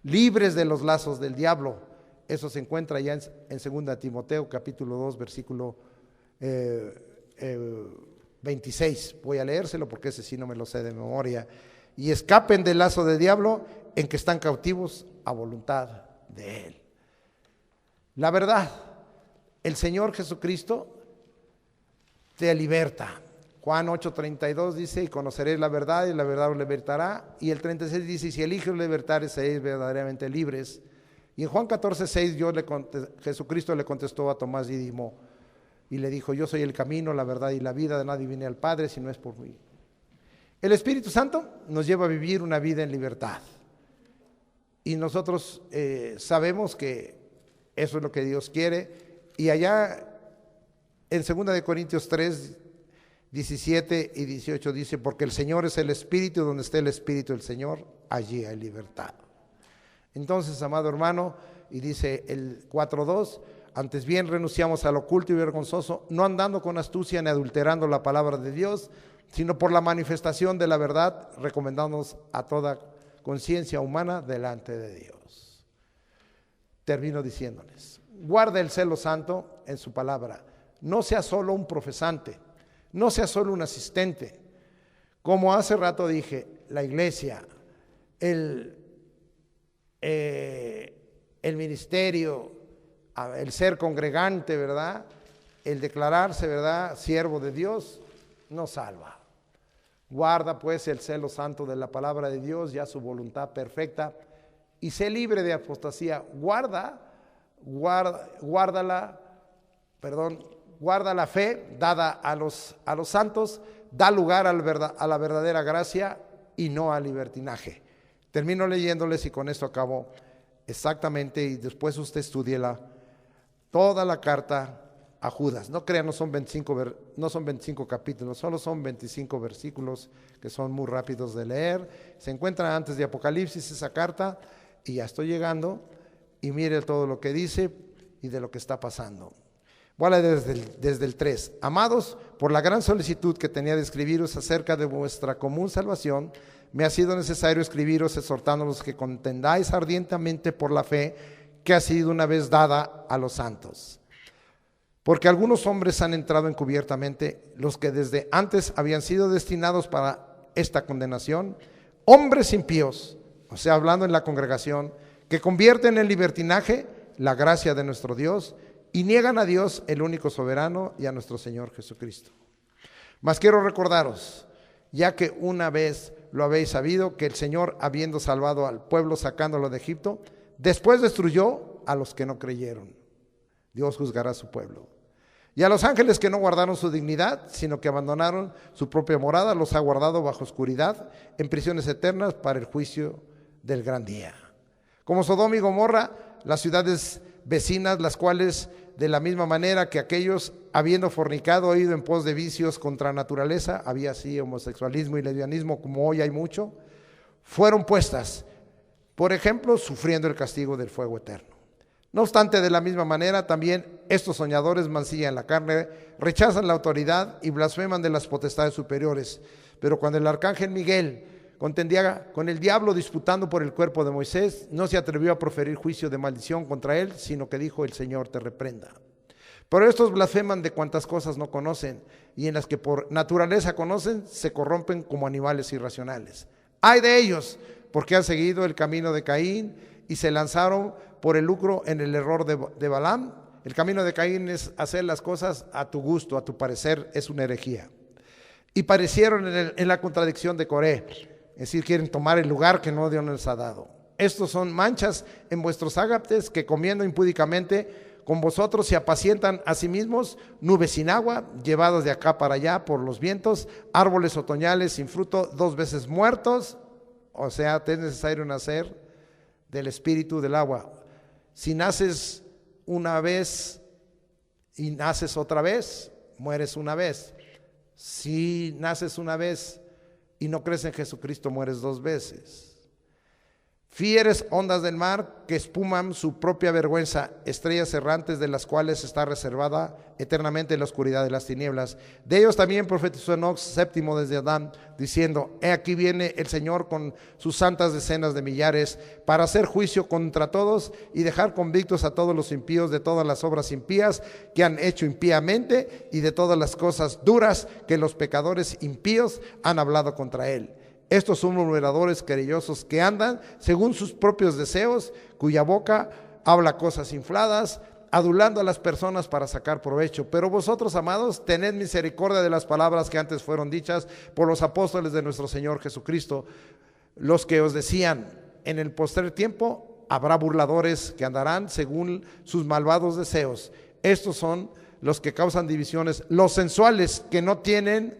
A: Libres de los lazos del diablo. Eso se encuentra ya en 2 Timoteo capítulo 2, versículo 26. Voy a leérselo porque ese sí no me lo sé de memoria. Y escapen del lazo del diablo en que están cautivos a voluntad de él. La verdad, el Señor Jesucristo te liberta. Juan 8:32 dice, y conoceréis la verdad y la verdad os libertará. Y el 36 dice, y si el Hijo os libertare, seréis verdaderamente libres. Y en Juan 14:6 Jesucristo le contestó a Tomás Dídimo y le dijo, yo soy el camino, la verdad y la vida, de nadie viene al Padre si no es por mí. El Espíritu Santo nos lleva a vivir una vida en libertad. Y nosotros sabemos que eso es lo que Dios quiere. Y allá en 2 de Corintios 3 17 y 18 dice, porque el Señor es el Espíritu, donde esté el Espíritu del Señor, allí hay libertad. Entonces, amado hermano, y dice el 4:2, antes bien renunciamos al oculto y vergonzoso, no andando con astucia ni adulterando la palabra de Dios, sino por la manifestación de la verdad, recomendándonos a toda conciencia humana delante de Dios. Termino diciéndoles, guarda el celo santo en su palabra, no sea solo un profesante, no sea solo un asistente. Como hace rato dije, la iglesia, el ministerio, el ser congregante, ¿verdad? El declararse, ¿verdad?, siervo de Dios, no salva. Guarda pues el celo santo de la palabra de Dios, ya su voluntad perfecta, y sé libre de apostasía. Guarda la fe dada a los santos, da lugar a la verdadera gracia y no al libertinaje. Termino leyéndoles y con esto acabo exactamente, y después usted estudiela toda la carta a Judas. No crean, no son 25 capítulos, solo son 25 versículos que son muy rápidos de leer. Se encuentra antes de Apocalipsis esa carta y ya estoy llegando, y mire todo lo que dice y de lo que está pasando. Voy a leer desde el 3. Amados, por la gran solicitud que tenía de escribiros acerca de vuestra común salvación, me ha sido necesario escribiros exhortándolos que contendáis ardientemente por la fe que ha sido una vez dada a los santos. Porque algunos hombres han entrado encubiertamente, los que desde antes habían sido destinados para esta condenación, hombres impíos, o sea, hablando en la congregación, que convierten en libertinaje la gracia de nuestro Dios y niegan a Dios, el único soberano, y a nuestro Señor Jesucristo. Mas quiero recordaros, ya que una vez lo habéis sabido, que el Señor, habiendo salvado al pueblo sacándolo de Egipto, después destruyó a los que no creyeron. Dios juzgará a su pueblo. Y a los ángeles que no guardaron su dignidad, sino que abandonaron su propia morada, los ha guardado bajo oscuridad, en prisiones eternas para el juicio del gran día. Como Sodoma y Gomorra, las ciudades vecinas, las cuales de la misma manera que aquellos, habiendo fornicado, ido en pos de vicios contra naturaleza, había así homosexualismo y lesbianismo como hoy hay mucho, fueron puestas, por ejemplo, sufriendo el castigo del fuego eterno. No obstante, de la misma manera, también estos soñadores mancillan la carne, rechazan la autoridad y blasfeman de las potestades superiores. Pero cuando el arcángel Miguel contendía con el diablo disputando por el cuerpo de Moisés, no se atrevió a proferir juicio de maldición contra él, sino que dijo: el Señor te reprenda. Pero estos blasfeman de cuantas cosas no conocen, y en las que por naturaleza conocen, se corrompen como animales irracionales. ¡Ay de ellos! Porque han seguido el camino de Caín y se lanzaron por el lucro en el error de Balaam. El camino de Caín es hacer las cosas a tu gusto, a tu parecer, es una herejía. Y parecieron en la contradicción de Coré, es decir, quieren tomar el lugar que no Dios les ha dado. Estos son manchas en vuestros ágates, que comiendo impúdicamente con vosotros se apacientan a sí mismos, nubes sin agua, llevados de acá para allá por los vientos, árboles otoñales sin fruto, 2 veces muertos. O sea, te es necesario nacer del espíritu del agua. Si naces una vez y naces otra vez, mueres una vez. Si naces una vez y no crees en Jesucristo, mueres 2 veces. Fieres ondas del mar que espuman su propia vergüenza, estrellas errantes de las cuales está reservada eternamente la oscuridad de las tinieblas. De ellos también profetizó Enoc, séptimo desde Adán, diciendo: he aquí viene el Señor con sus santas decenas de millares para hacer juicio contra todos y dejar convictos a todos los impíos de todas las obras impías que han hecho impíamente y de todas las cosas duras que los pecadores impíos han hablado contra él. Estos son murmuradores querellosos que andan según sus propios deseos, cuya boca habla cosas infladas, adulando a las personas para sacar provecho. Pero vosotros, amados, tened misericordia de las palabras que antes fueron dichas por los apóstoles de nuestro Señor Jesucristo, los que os decían: en el postrer tiempo habrá burladores que andarán según sus malvados deseos. Estos son los que causan divisiones, los sensuales, que no tienen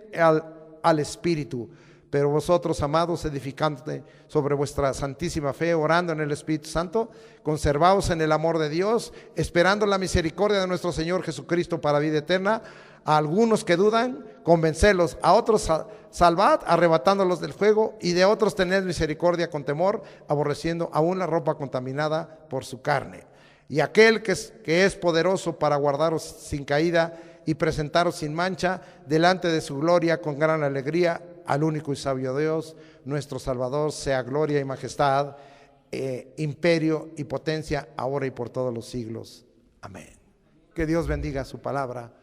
A: al Espíritu. Pero vosotros, amados, edificándote sobre vuestra santísima fe, orando en el Espíritu Santo, conservaos en el amor de Dios, esperando la misericordia de nuestro Señor Jesucristo para vida eterna. A algunos que dudan, convencelos; a otros salvad, arrebatándolos del fuego; y de otros tened misericordia con temor, aborreciendo aún la ropa contaminada por su carne. Y aquel que es poderoso para guardaros sin caída y presentaros sin mancha delante de su gloria con gran alegría, al único y sabio Dios, nuestro Salvador, sea gloria y majestad, imperio y potencia, ahora y por todos los siglos. Amén. Que Dios bendiga su palabra.